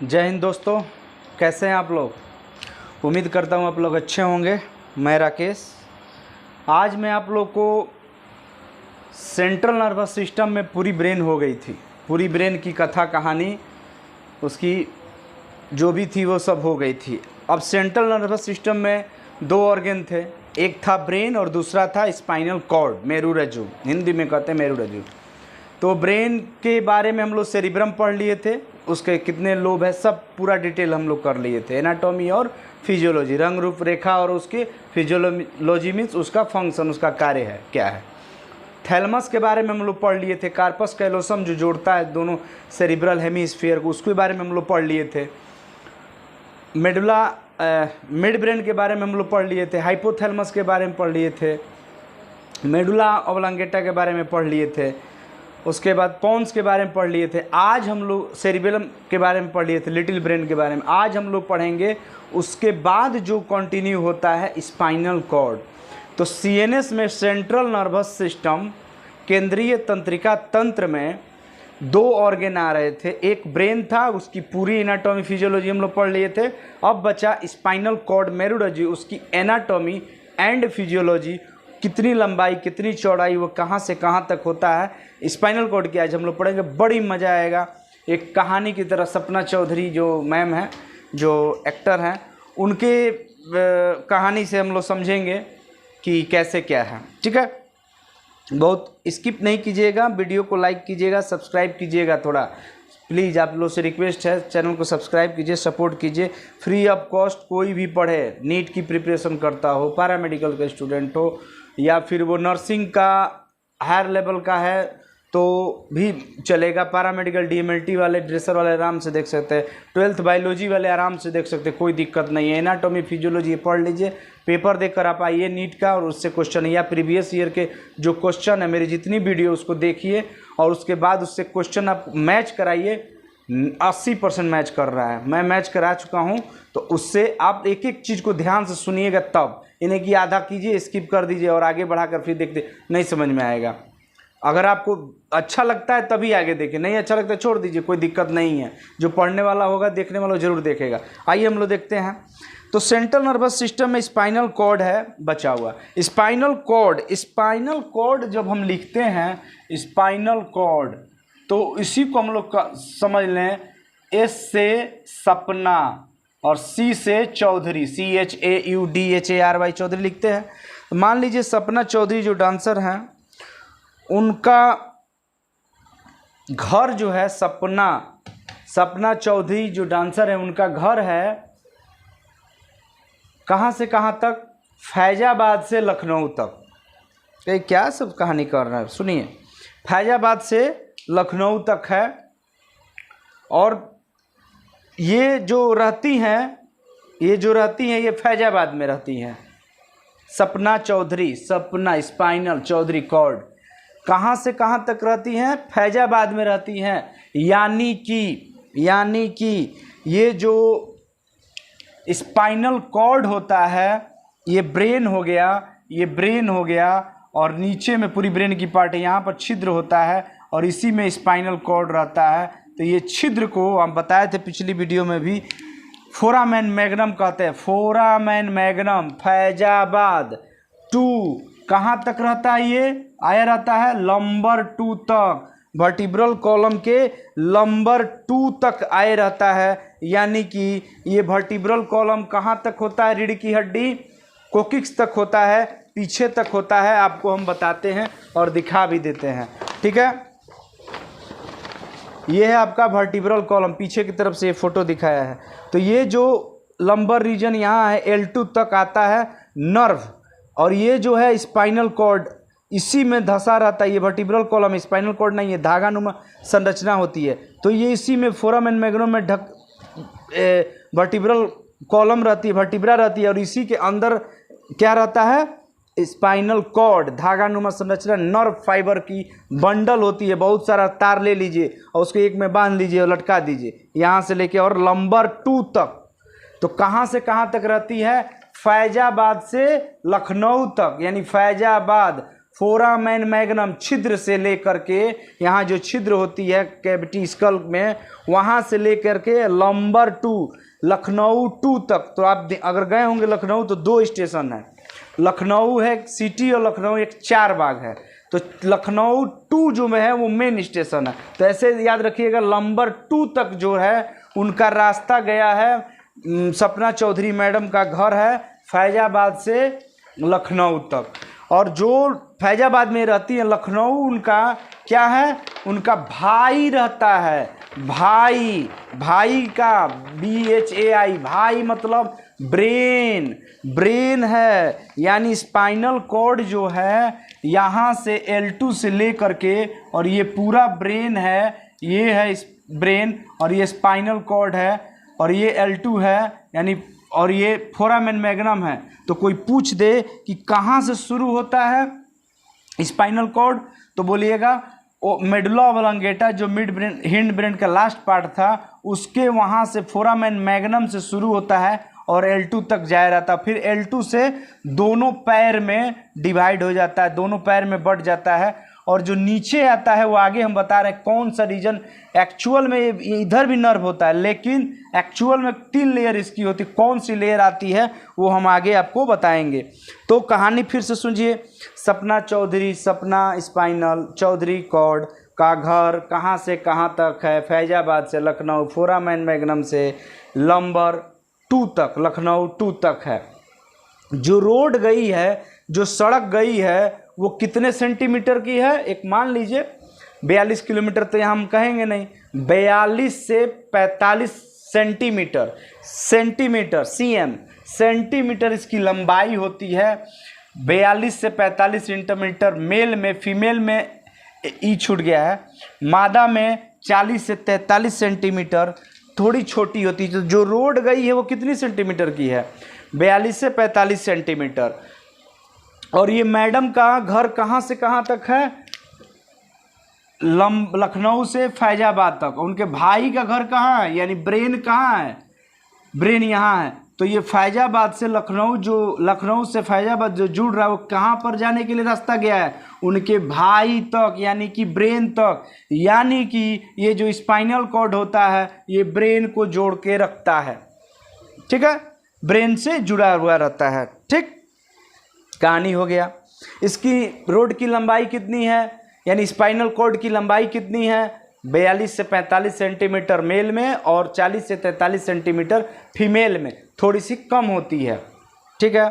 जय हिंद दोस्तों, कैसे हैं आप लोग। उम्मीद करता हूं आप लोग अच्छे होंगे। मैं राकेश। आज मैं आप लोग को सेंट्रल नर्वस सिस्टम में पूरी ब्रेन हो गई थी, पूरी ब्रेन की कथा कहानी उसकी जो भी थी वो सब हो गई थी। अब सेंट्रल नर्वस सिस्टम में दो ऑर्गन थे, एक था ब्रेन और दूसरा था स्पाइनल कॉर्ड, मेरुरज्जु, हिंदी में कहते हैं मेरुरज्जु। तो ब्रेन के बारे में हम लोग सेरिब्रम पढ़ लिए थे, उसके कितने लोब है सब पूरा डिटेल हम लोग कर लिए थे। एनाटॉमी और फिजियोलॉजी, रंग रूप रेखा और उसके फिजियोलॉजी मीन्स उसका फंक्शन, उसका कार्य है क्या है। थैलमस के बारे में हम लोग पढ़ लिए थे, कार्पस कैलोसम जो जोड़ता है दोनों सेरिब्रल हेमीस्फीयर को, उसके बारे में हम लोग पढ़ लिए थे। मेडुला मिड ब्रेन के बारे में हम लोग पढ़ लिए थे, हाइपोथैलमस के बारे में पढ़ लिए थे, मेडुला ऑब्लांगेटा के बारे में पढ़ लिए थे, उसके बाद पॉन्स के बारे में पढ़ लिए थे। आज हम लोग सेरिबेलम के बारे में पढ़ लिए थे, लिटिल ब्रेन के बारे में। आज हम लोग पढ़ेंगे उसके बाद जो कंटिन्यू होता है स्पाइनल कॉर्ड। तो सीएनएस में सेंट्रल नर्वस सिस्टम, केंद्रीय तंत्रिका तंत्र में दो ऑर्गन आ रहे थे। एक ब्रेन था, उसकी पूरी एनाटॉमी फिजियोलॉजी हम लोग पढ़ लिए थे। अब बचा स्पाइनल कॉर्ड मेरुरज्जु, उसकी एनाटॉमी एंड फिजियोलॉजी, कितनी लंबाई कितनी चौड़ाई, वो कहाँ से कहाँ तक होता है स्पाइनल कॉर्ड की आज हम लोग पढ़ेंगे। बड़ी मज़ा आएगा। एक कहानी की तरह सपना चौधरी जो मैम हैं, जो एक्टर हैं, उनके कहानी से हम लोग समझेंगे कि कैसे क्या है। ठीक है, बहुत स्किप नहीं कीजिएगा, वीडियो को लाइक कीजिएगा, सब्सक्राइब कीजिएगा। थोड़ा प्लीज़ आप लोग से रिक्वेस्ट है, चैनल को सब्सक्राइब कीजिए, सपोर्ट कीजिए। फ्री ऑफ कॉस्ट कोई भी पढ़े, नीट की प्रिपरेशन करता हो, पैरामेडिकल का स्टूडेंट हो, या फिर वो नर्सिंग का हायर लेवल का है तो भी चलेगा। पैरामेडिकल डीएमएलटी वाले, ड्रेसर वाले आराम से देख सकते हैं, 12th बायोलॉजी वाले आराम से देख सकते हैं, कोई दिक्कत नहीं है। एनाटॉमी फिजियोलॉजी पढ़ लीजिए, पेपर देकर आप आइए नीट का, और उससे क्वेश्चन या प्रीवियस ईयर के जो क्वेश्चन है मेरी जितनी वीडियो उसको देखिए, और उसके बाद उससे क्वेश्चन आप मैच कराइए। 80% मैच कर रहा है, मैं मैच करा चुका हूँ। तो उससे आप एक एक चीज़ को ध्यान से सुनिएगा, तब इन्हें कि आधा कीजिए, स्किप कर दीजिए और आगे बढ़ाकर फिर देखते, नहीं समझ में आएगा। अगर आपको अच्छा लगता है तभी आगे देखिए, नहीं अच्छा लगता है छोड़ दीजिए, कोई दिक्कत नहीं है। जो पढ़ने वाला होगा, देखने वाला ज़रूर देखेगा। आइए हम लोग देखते हैं। तो सेंट्रल नर्वस सिस्टम में स्पाइनल कॉर्ड है बचा हुआ। स्पाइनल कॉर्ड जब हम लिखते हैं स्पाइनल कॉर्ड, तो इसी को हम लोग समझ लें, एस से सपना और सी से चौधरी, CHAUDHARY चौधरी लिखते हैं। मान लीजिए सपना चौधरी जो डांसर हैं, उनका घर जो है सपना चौधरी जो डांसर है, उनका घर है कहाँ से कहाँ तक, फैजाबाद से लखनऊ तक। ये क्या सब कहानी कर रहा है, सुनिए। फैजाबाद से लखनऊ तक है, और ये जो रहती हैं ये फैजाबाद में रहती हैं। सपना चौधरी, सपना स्पाइनल चौधरी कॉर्ड कहाँ से कहाँ तक रहती हैं, फैजाबाद में रहती हैं। यानी कि ये जो स्पाइनल कॉर्ड होता है, ये ब्रेन हो गया, और नीचे में पूरी ब्रेन की पार्ट है, यहाँ पर छिद्र होता है और इसी में स्पाइनल कॉर्ड रहता है। तो ये छिद्र को हम बताए थे पिछली वीडियो में भी, फोरामेन मैग्नम कहते हैं। फोरामेन मैग्नम फैजाबाद 2 कहाँ तक रहता है, ये आया रहता है लंबर 2 तक, वर्टिब्रल कॉलम के लंबर 2 तक आए रहता है। यानी कि ये वर्टिब्रल कॉलम कहाँ तक होता है, रीढ़ की हड्डी कोकिक्स तक होता है, पीछे तक होता है। आपको हम बताते हैं और दिखा भी देते हैं। ठीक है, ये है आपका वर्टिब्रल कॉलम, पीछे की तरफ से ये फोटो दिखाया है। तो ये जो लंबर रीजन यहाँ है L2 तक आता है नर्व, और ये जो है स्पाइनल कॉर्ड इसी में धंसा रहता है। ये वर्टिब्रल कॉलम, स्पाइनल कॉर्ड नहीं है, धागानुमा संरचना होती है। तो ये इसी में फोरामेन मैग्नम में वर्टिब्रल कॉलम रहती है, वर्टिब्रा रहती है, और इसी के अंदर क्या रहता है, स्पाइनल कॉर्ड, धागानुमा संरचना, नर्व फाइबर की बंडल होती है। बहुत सारा तार ले लीजिए और उसको एक में बांध लीजिए और लटका दीजिए, यहाँ से लेके और लंबर 2 तक। तो कहाँ से कहाँ तक रहती है, फैजाबाद से लखनऊ तक, यानी फैजाबाद फोरामेन मैग्नम छिद्र से लेकर के, यहाँ जो छिद्र होती है कैविटी स्कल में, वहाँ से लेकर के लंबर टू लखनऊ टू तक। तो आप अगर गए होंगे लखनऊ तो 2 स्टेशन है, लखनऊ है सिटी और लखनऊ एक 4 बाग है। तो लखनऊ टू जो में है वो मेन स्टेशन है। तो ऐसे याद रखिएगा लंबर 2 तक जो है उनका रास्ता गया है। सपना चौधरी मैडम का घर है फैजाबाद से लखनऊ तक, और जो फैजाबाद में रहती है लखनऊ, उनका क्या है, उनका भाई रहता है। भाई, भाई का BHAI, भाई मतलब ब्रेन, ब्रेन है, यानी स्पाइनल कॉर्ड जो है यहाँ से L2 से ले करके, और ये पूरा ब्रेन है, ये है ब्रेन, और ये स्पाइनल कॉर्ड है, और ये L2 है यानी, और ये फोरामेन मैग्नम है। तो कोई पूछ दे कि कहाँ से शुरू होता है स्पाइनल कॉर्ड, तो बोलिएगा वो मेडुला ऑब्लंगेटा जो मिड ब्रेन हिंड ब्रेन का लास्ट पार्ट था, उसके वहाँ से फोरामेन मैग्नम से शुरू होता है और L2 तक जाया रहता। फिर L2 से दोनों पैर में डिवाइड हो जाता है, दोनों पैर में बढ़ जाता है, और जो नीचे आता है वो आगे हम बता रहे हैं कौन सा रीजन। एक्चुअल में इधर भी नर्व होता है, लेकिन एक्चुअल में 3 लेयर इसकी होती है। कौन सी लेयर आती है वो हम आगे आपको बताएंगे। तो कहानी फिर से सुनिए। सपना चौधरी, सपना स्पाइनल चौधरी कॉर्ड का घर कहाँ से कहाँ तक है, फैजाबाद से लखनऊ, फोरामेन मैग्नम से लंबर 2 तक, लखनऊ 2 तक है। जो रोड गई है, जो सड़क गई है, वो कितने सेंटीमीटर की है, एक मान लीजिए 42 किलोमीटर, तो यहाँ हम कहेंगे नहीं, 42 से 45 सेंटीमीटर, सेंटीमीटर CM, सेंटीमीटर इसकी लंबाई होती है। 42 से 45 सेंटीमीटर मेल में, फीमेल में ई छूट गया है, मादा में 40 से 43 सेंटीमीटर, थोड़ी छोटी होती है। तो जो रोड गई है वो कितनी सेंटीमीटर की है, 42 से 45 सेंटीमीटर। और ये मैडम का घर कहाँ से कहाँ तक है, लखनऊ से फैजाबाद तक। उनके भाई का घर कहाँ है, यानी ब्रेन कहाँ है, ब्रेन यहाँ है। तो ये फैजाबाद से लखनऊ, जो लखनऊ से फैजाबाद जो जुड़ रहा है, वो कहाँ पर जाने के लिए रास्ता गया है, उनके भाई तक, यानी कि ब्रेन तक। यानी कि ये जो स्पाइनल कॉर्ड होता है ये ब्रेन को जोड़ के रखता है, ठीक है, ब्रेन से जुड़ा हुआ रहता है। ठीक, कहानी हो गया। इसकी रोड की लंबाई कितनी है, यानी स्पाइनल कॉर्ड की लंबाई कितनी है, 42 से 45 सेंटीमीटर मेल में और 40 से 43 सेंटीमीटर फीमेल में, थोड़ी सी कम होती है। ठीक है,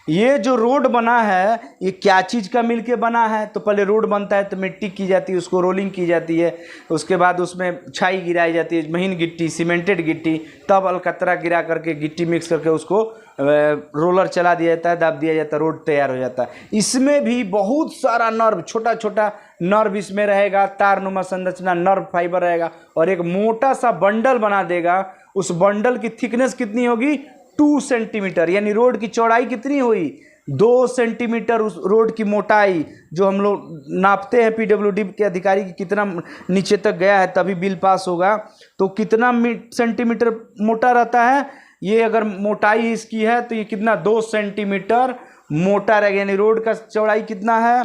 ये जो रोड बना है ये क्या चीज़ का मिलके बना है, तो पहले रोड बनता है तो मिट्टी की जाती है, उसको रोलिंग की जाती है, उसके बाद उसमें छाई गिराई जाती है, महीन गिट्टी, सीमेंटेड गिट्टी, तब अलकतरा गिरा करके गिट्टी मिक्स करके उसको रोलर चला दिया जाता है, दाब दिया जाता है, रोड तैयार हो जाता है। इसमें भी बहुत सारा नर्व, छोटा छोटा नर्व इसमें रहेगा, तारनुमा संरचना, नर्व फाइबर रहेगा, और एक मोटा सा बंडल बना देगा। उस बंडल की थिकनेस कितनी होगी, 2 सेंटीमीटर, यानी रोड की चौड़ाई कितनी हुई, 2 सेंटीमीटर। उस रोड की मोटाई जो हम लोग नापते हैं PWD के अधिकारी की कितना नीचे तक गया है तभी बिल पास होगा, तो कितना सेंटीमीटर मोटा रहता है ये, अगर मोटाई इसकी है तो ये कितना, 2 सेंटीमीटर मोटा रहेगा। यानी रोड का चौड़ाई कितना है,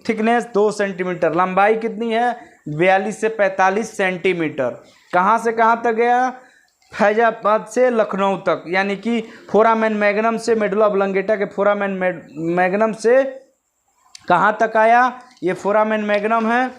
थिकनेस 2 सेंटीमीटर, लंबाई कितनी है, 42 से 45 सेंटीमीटर। कहाँ से कहाँ तक गया, फैजाबाद से लखनऊ तक, यानी कि फोरामेन मैग्नम से, मेडुला ऑब्लंगेटा के फोरामेन मैग्नम से कहाँ तक आया, ये फोरामेन मैग्नम है,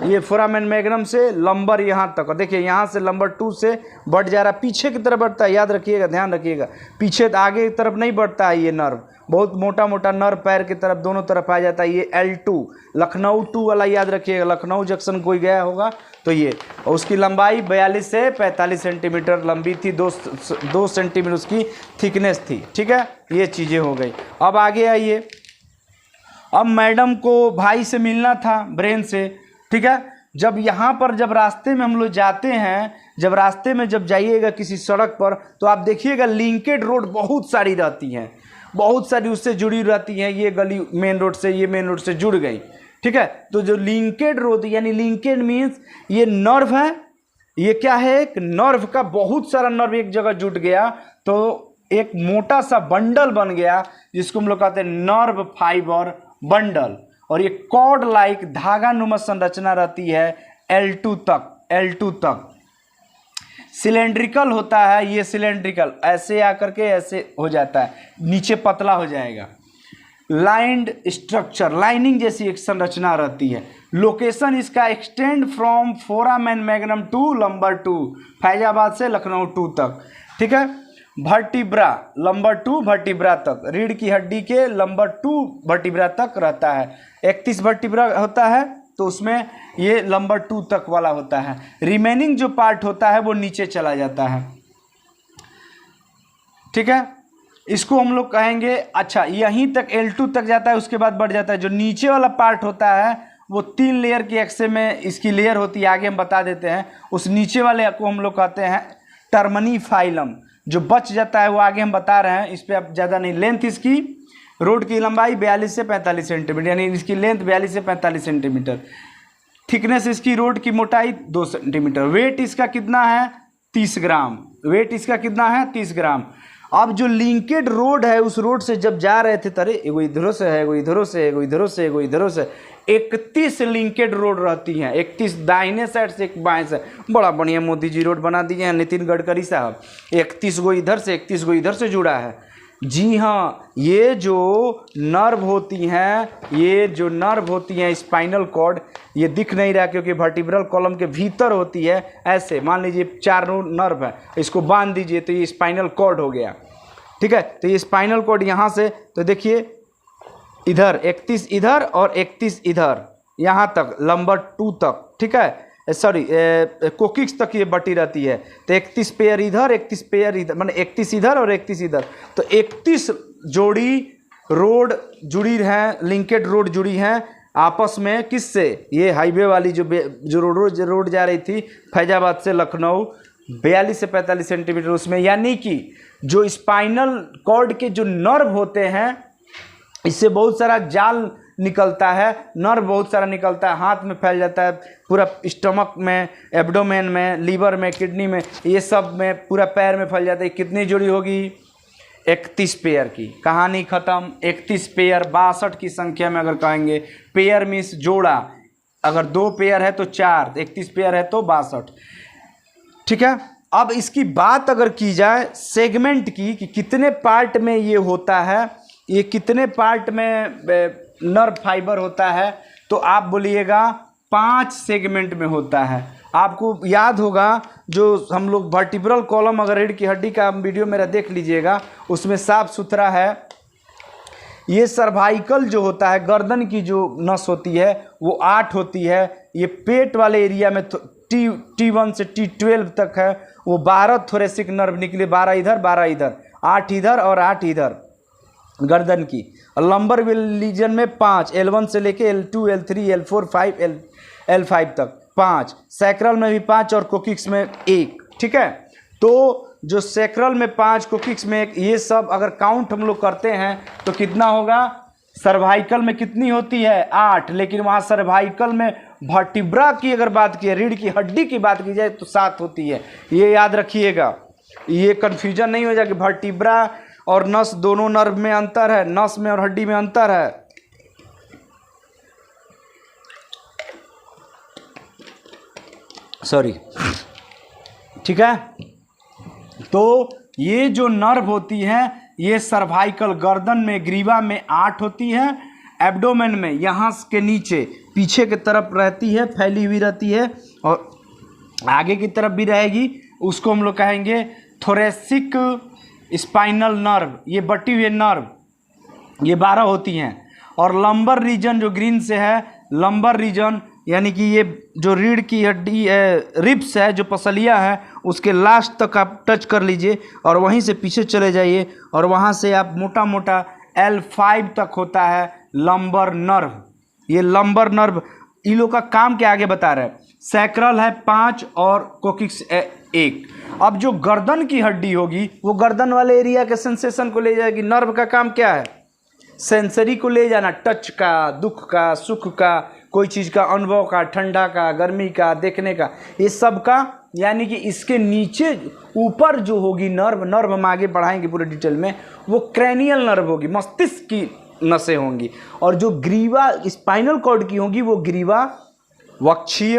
ये फोरामेन मैग्नम से लंबर यहाँ तक। और देखिए यहाँ से लंबर 2 से बढ़ जा रहा है, पीछे की तरफ बढ़ता है, याद रखिएगा, ध्यान रखिएगा, पीछे आगे की तरफ नहीं बढ़ता है। ये नर्व बहुत मोटा मोटा नर्व पैर की तरफ दोनों तरफ आ जाता है। ये L2 लखनऊ 2 वाला याद रखिएगा, लखनऊ जंक्शन कोई गया होगा तो ये, और उसकी लंबाई 42 से 45 सेंटीमीटर लंबी थी, 2 सेंटीमीटर उसकी थिकनेस थी। ठीक है, ये चीज़ें हो गई। अब आगे आइए, अब मैडम को भाई से मिलना था, ब्रेन से। ठीक है, जब यहाँ पर जब रास्ते में हम लोग जाते हैं, जब रास्ते में जब जाइएगा किसी सड़क पर, तो आप देखिएगा लिंकेड रोड बहुत सारी रहती हैं, बहुत सारी उससे जुड़ी रहती हैं। ये गली मेन रोड से, ये मेन रोड से जुड़ गई। ठीक है, तो जो लिंकेड रोड, यानी लिंकेड मीन्स ये नर्व है, ये क्या है, एक नर्व का बहुत सारा नर्व एक जगह जुट गया, तो एक मोटा सा बंडल बन गया जिसको हम लोग कहते हैं नर्व फाइबर बंडल, और ये कॉर्ड लाइक धागा नुमा संरचना रहती है L2 तक। सिलेंड्रिकल होता है, ये सिलेंड्रिकल ऐसे आकर के ऐसे हो जाता है, नीचे पतला हो जाएगा। लाइंड स्ट्रक्चर, लाइनिंग जैसी एक संरचना रहती है। लोकेशन इसका extend from foramen magnum to lumbar 2, Faizabad से लखनऊ 2 तक, ठीक है। वर्टिब्रा लंबर 2 वर्टिब्रा तक, रीढ़ की हड्डी के लंबर 2 वर्टिब्रा तक रहता है। 31 वर्टिब्रा होता है तो उसमें ये लंबर 2 तक वाला होता है। रिमेनिंग जो पार्ट होता है वो नीचे चला जाता है, ठीक है। इसको हम लोग कहेंगे, अच्छा यहीं तक L2 तक जाता है, उसके बाद बढ़ जाता है। जो नीचे वाला पार्ट होता है वो 3 लेयर की एक्से में इसकी लेयर होती है, आगे हम बता देते हैं। उस नीचे वाले को हम लोग कहते हैं टर्मनी फाइलम। जो बच जाता है वो आगे हम बता रहे हैं, इस पर आप ज़्यादा नहीं। लेंथ इसकी, रोड की लंबाई 42 से 45 सेंटीमीटर, यानी इसकी लेंथ 42 से 45 सेंटीमीटर। थिकनेस इसकी, रोड की मोटाई 2 सेंटीमीटर। वेट इसका कितना है 30 ग्राम, वेट इसका कितना है 30 ग्राम। अब जो लिंकेड रोड है, उस रोड से जब जा रहे थे तरे एगो इधरों से है, एगो इधरों से, एगो इधरों से, एगो इधरों से, 31 लिंकेड रोड रहती हैं। 31 दाहिने साइड से, एक बाएं से। बड़ा बढ़िया मोदी जी रोड बना दिए हैं नितिन गडकरी साहब। 31 गो इधर से, 31 गो इधर से जुड़ा है। जी हाँ, ये जो नर्व होती हैं स्पाइनल कॉर्ड, ये दिख नहीं रहा क्योंकि वर्टिब्रल कॉलम के भीतर होती है। ऐसे मान लीजिए 4 नर्व है, इसको बांध दीजिए तो ये स्पाइनल कॉर्ड हो गया, ठीक है। तो ये स्पाइनल कॉर्ड यहाँ से, तो देखिए इधर 31 इधर और 31 इधर, यहाँ तक लंबर 2 तक, ठीक है। सॉरी कोकिक्स तक ये बटी रहती है। तो 31 पेयर इधर, 31 पेयर इधर, माने 31 इधर और 31 इधर, तो 31 जोड़ी रोड जुड़ी हैं, लिंकेड रोड जुड़ी हैं आपस में। किससे? ये हाईवे वाली जो रोड जा रही थी फैजाबाद से लखनऊ, 42 से 45 सेंटीमीटर उसमें। यानी कि जो स्पाइनल कॉर्ड के जो नर्व होते हैं, इससे बहुत सारा जाल निकलता है, नर्व बहुत सारा निकलता है, हाथ में फैल जाता है, पूरा स्टमक में, एब्डोमेन में, लीवर में, किडनी में, ये सब में, पूरा पैर में फैल जाता है। कितनी जोड़ी होगी? 31 पेयर की। कहानी ख़त्म। 31 पेयर, 62 की संख्या में अगर कहेंगे। पेयर मीन्स जोड़ा, अगर 2 पेयर है तो 4, 31 पेयर है तो 62, ठीक है। अब इसकी बात अगर की जाए सेगमेंट की, कि कितने पार्ट में ये होता है, ये कितने पार्ट में नर्व फाइबर होता है, तो आप बोलिएगा 5 सेगमेंट में होता है। आपको याद होगा जो हम लोग वर्टिब्रल कॉलम, अगर रीढ़ की हड्डी का वीडियो मेरा देख लीजिएगा, उसमें साफ सुथरा है। ये सर्वाइकल जो होता है, गर्दन की जो नस होती है वो 8 होती है। ये पेट वाले एरिया में T1 से T12 तक है, वो 12 थोरेसिक नर्व निकले, 12 इधर 12 इधर, 8 इधर और 8 इधर गर्दन की। और लंबर रीजन में 5, L1 से लेके L2, L3, L4, 5, L5 तक 5, सैक्रल में भी 5 और कोकिक्स में 1, ठीक है। तो जो सैक्रल में 5, कोकिक्स में 1, ये सब अगर काउंट हम लोग करते हैं तो कितना होगा? सर्वाइकल में कितनी होती है? 8, लेकिन वहाँ सर्वाइकल में वर्टिब्रा की अगर बात की, रीढ़ की हड्डी की बात की जाए तो 7 होती है। ये याद रखिएगा, ये कन्फ्यूजन नहीं हो जाए कि वर्टिब्रा और नस दोनों नर्व में अंतर है, नस में और हड्डी में अंतर है। सॉरी, ठीक है। तो ये जो नर्व होती है, ये सर्वाइकल गर्दन में, ग्रीवा में 8 होती है। एब्डोमेन में यहाँ के नीचे पीछे की तरफ रहती है, फैली हुई रहती है, और आगे की तरफ भी रहेगी। उसको हम लोग कहेंगे थोरेसिक स्पाइनल नर्व। ये बटी हुई नर्व, ये 12 होती हैं। और लंबर रीजन जो ग्रीन से है, लंबर रीजन यानी कि ये जो रीढ़ की हड्डी रिब्स है, जो पसलियाँ हैं, उसके लास्ट तक आप टच कर लीजिए और वहीं से पीछे चले जाइए, और वहाँ से आप मोटा मोटा L5 तक होता है लंबर नर्व। ये लंबर नर्व, इन लोग का काम क्या आगे बता रहे हैं। सैक्रल है 5 और कोकिक्स 1। अब जो गर्दन की हड्डी होगी, वो गर्दन वाले एरिया के सेंसेशन को ले जाएगी। नर्व का काम क्या है? सेंसरी को ले जाना, टच का, दुख का, सुख का, कोई चीज़ का अनुभव का, ठंडा का, गर्मी का, देखने का, ये सब का यानी कि इसके नीचे ऊपर जो होगी नर्व हम आगे बढ़ाएंगे पूरे डिटेल में, वो क्रैनियल नर्व होगी, मस्तिष्क की नसें होंगी। और जो ग्रीवा स्पाइनल कॉर्ड की होगी वो ग्रीवा, वक्षीय,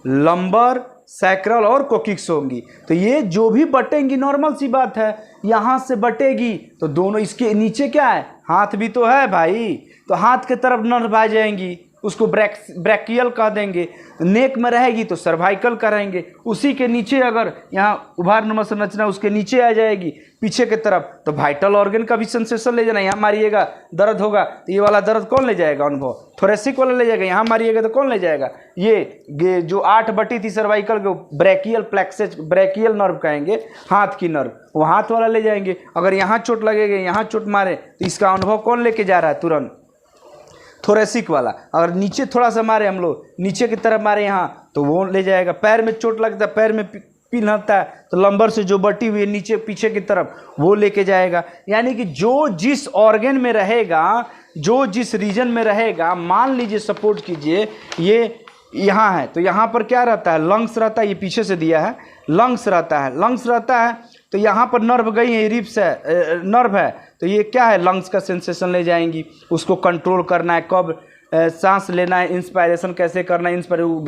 लंबर, सैक्रल और कोकिक्स होंगी। तो ये जो भी बटेंगी नॉर्मल सी बात है, यहाँ से बटेगी तो दोनों, इसके नीचे क्या है, हाथ भी तो है भाई, तो हाथ के तरफ नर्व आ जाएंगी, उसको ब्रैकियल कह देंगे। नेक में रहेगी तो सर्वाइकल करेंगे। उसी के नीचे अगर यहाँ उभारनुमा संरचना उसके नीचे आ जाएगी पीछे की तरफ, तो वाइटल ऑर्गन का भी सेंसेशन ले जाना। यहाँ मारिएगा दर्द होगा तो ये वाला दर्द कौन ले जाएगा, अनुभव थोरेसिक वाला ले जाएगा। यहाँ मारिएगा तो कौन ले जाएगा, ये जो 8 बटी थी सर्वाइकल को ब्रैकियल प्लेक्सेस, ब्रैकियल नर्व कहेंगे, हाथ की नर्व, वो हाथ वाला ले जाएंगे। अगर यहाँ चोट लगेगा, यहाँ चोट मारे तो इसका अनुभव कौन लेके जा रहा है, तुरंत थोरेसिक वाला। अगर नीचे थोड़ा सा मारे हम लोग, नीचे की तरफ मारे यहाँ, तो वो ले जाएगा। पैर में चोट लगता है, पैर में पिन्हता है, तो लंबर से जो बटी हुई है नीचे पीछे की तरफ वो लेके जाएगा। यानी कि जो जिस ऑर्गन में रहेगा, जो जिस रीजन में रहेगा, मान लीजिए सपोर्ट कीजिए ये यहाँ है, तो यहाँ पर क्या रहता है, लंग्स रहता है, ये पीछे से दिया है, लंग्स रहता है, लंग्स रहता है, तो यहाँ पर नर्व गई है, रिप्स है, नर्व है, तो ये क्या है, लंग्स का सेंसेशन ले जाएंगी। उसको कंट्रोल करना है, कब सांस लेना है, इंस्पायरेशन कैसे करना है,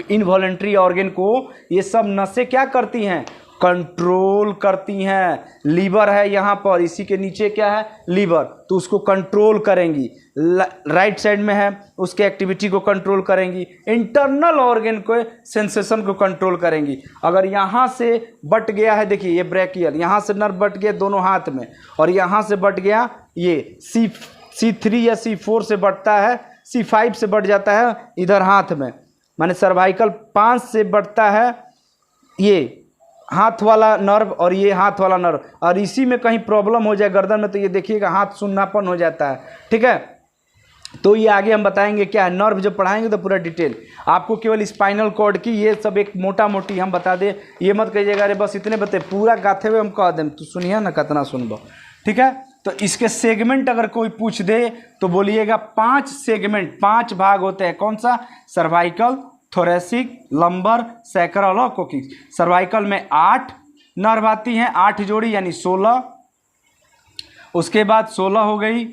इनवॉलेंट्री ऑर्गन को ये सब नसें क्या करती हैं, कंट्रोल करती हैं। लीवर है यहाँ पर, इसी के नीचे क्या है, लीवर, तो उसको कंट्रोल करेंगी। राइट साइड में है, उसके एक्टिविटी को कंट्रोल करेंगी। इंटरनल ऑर्गन को, सेंसेशन को कंट्रोल करेंगी। अगर यहाँ से बट गया है, देखिए ये ब्रैकियल, यहाँ से नर्व बट गया दोनों हाथ में, और यहाँ से बट गया, ये C3 या C4 से बटता है, C5 से बट जाता है इधर हाथ में, माने सर्वाइकल 5 से बटता है ये हाथ वाला नर्व और ये हाथ वाला नर्व। और इसी में कहीं प्रॉब्लम हो जाए गर्दन में, तो ये देखिएगा हाथ सुन्नापन हो जाता है, ठीक है। तो ये आगे हम बताएंगे क्या है, नर्व जब पढ़ाएंगे तो पूरा डिटेल आपको, केवल स्पाइनल कॉर्ड की ये सब एक मोटा मोटी हम बता दें, ये मत कहिएगा अरे बस इतने बते, पूरा गाथे हुए हम कह दें, तो सुनिए ना कितना सुनबो, ठीक है। तो इसके सेगमेंट अगर कोई पूछ दे तो बोलिएगा 5 सेगमेंट, 5 भाग होते हैं। कौन सा, सर्वाइकल, थोरेसिक, लंबर, सैक्रल और कोकिक्स। सर्वाइकल में 8 नर्व आती हैं, 8 जोड़ी यानी 16, उसके बाद 16 हो गई,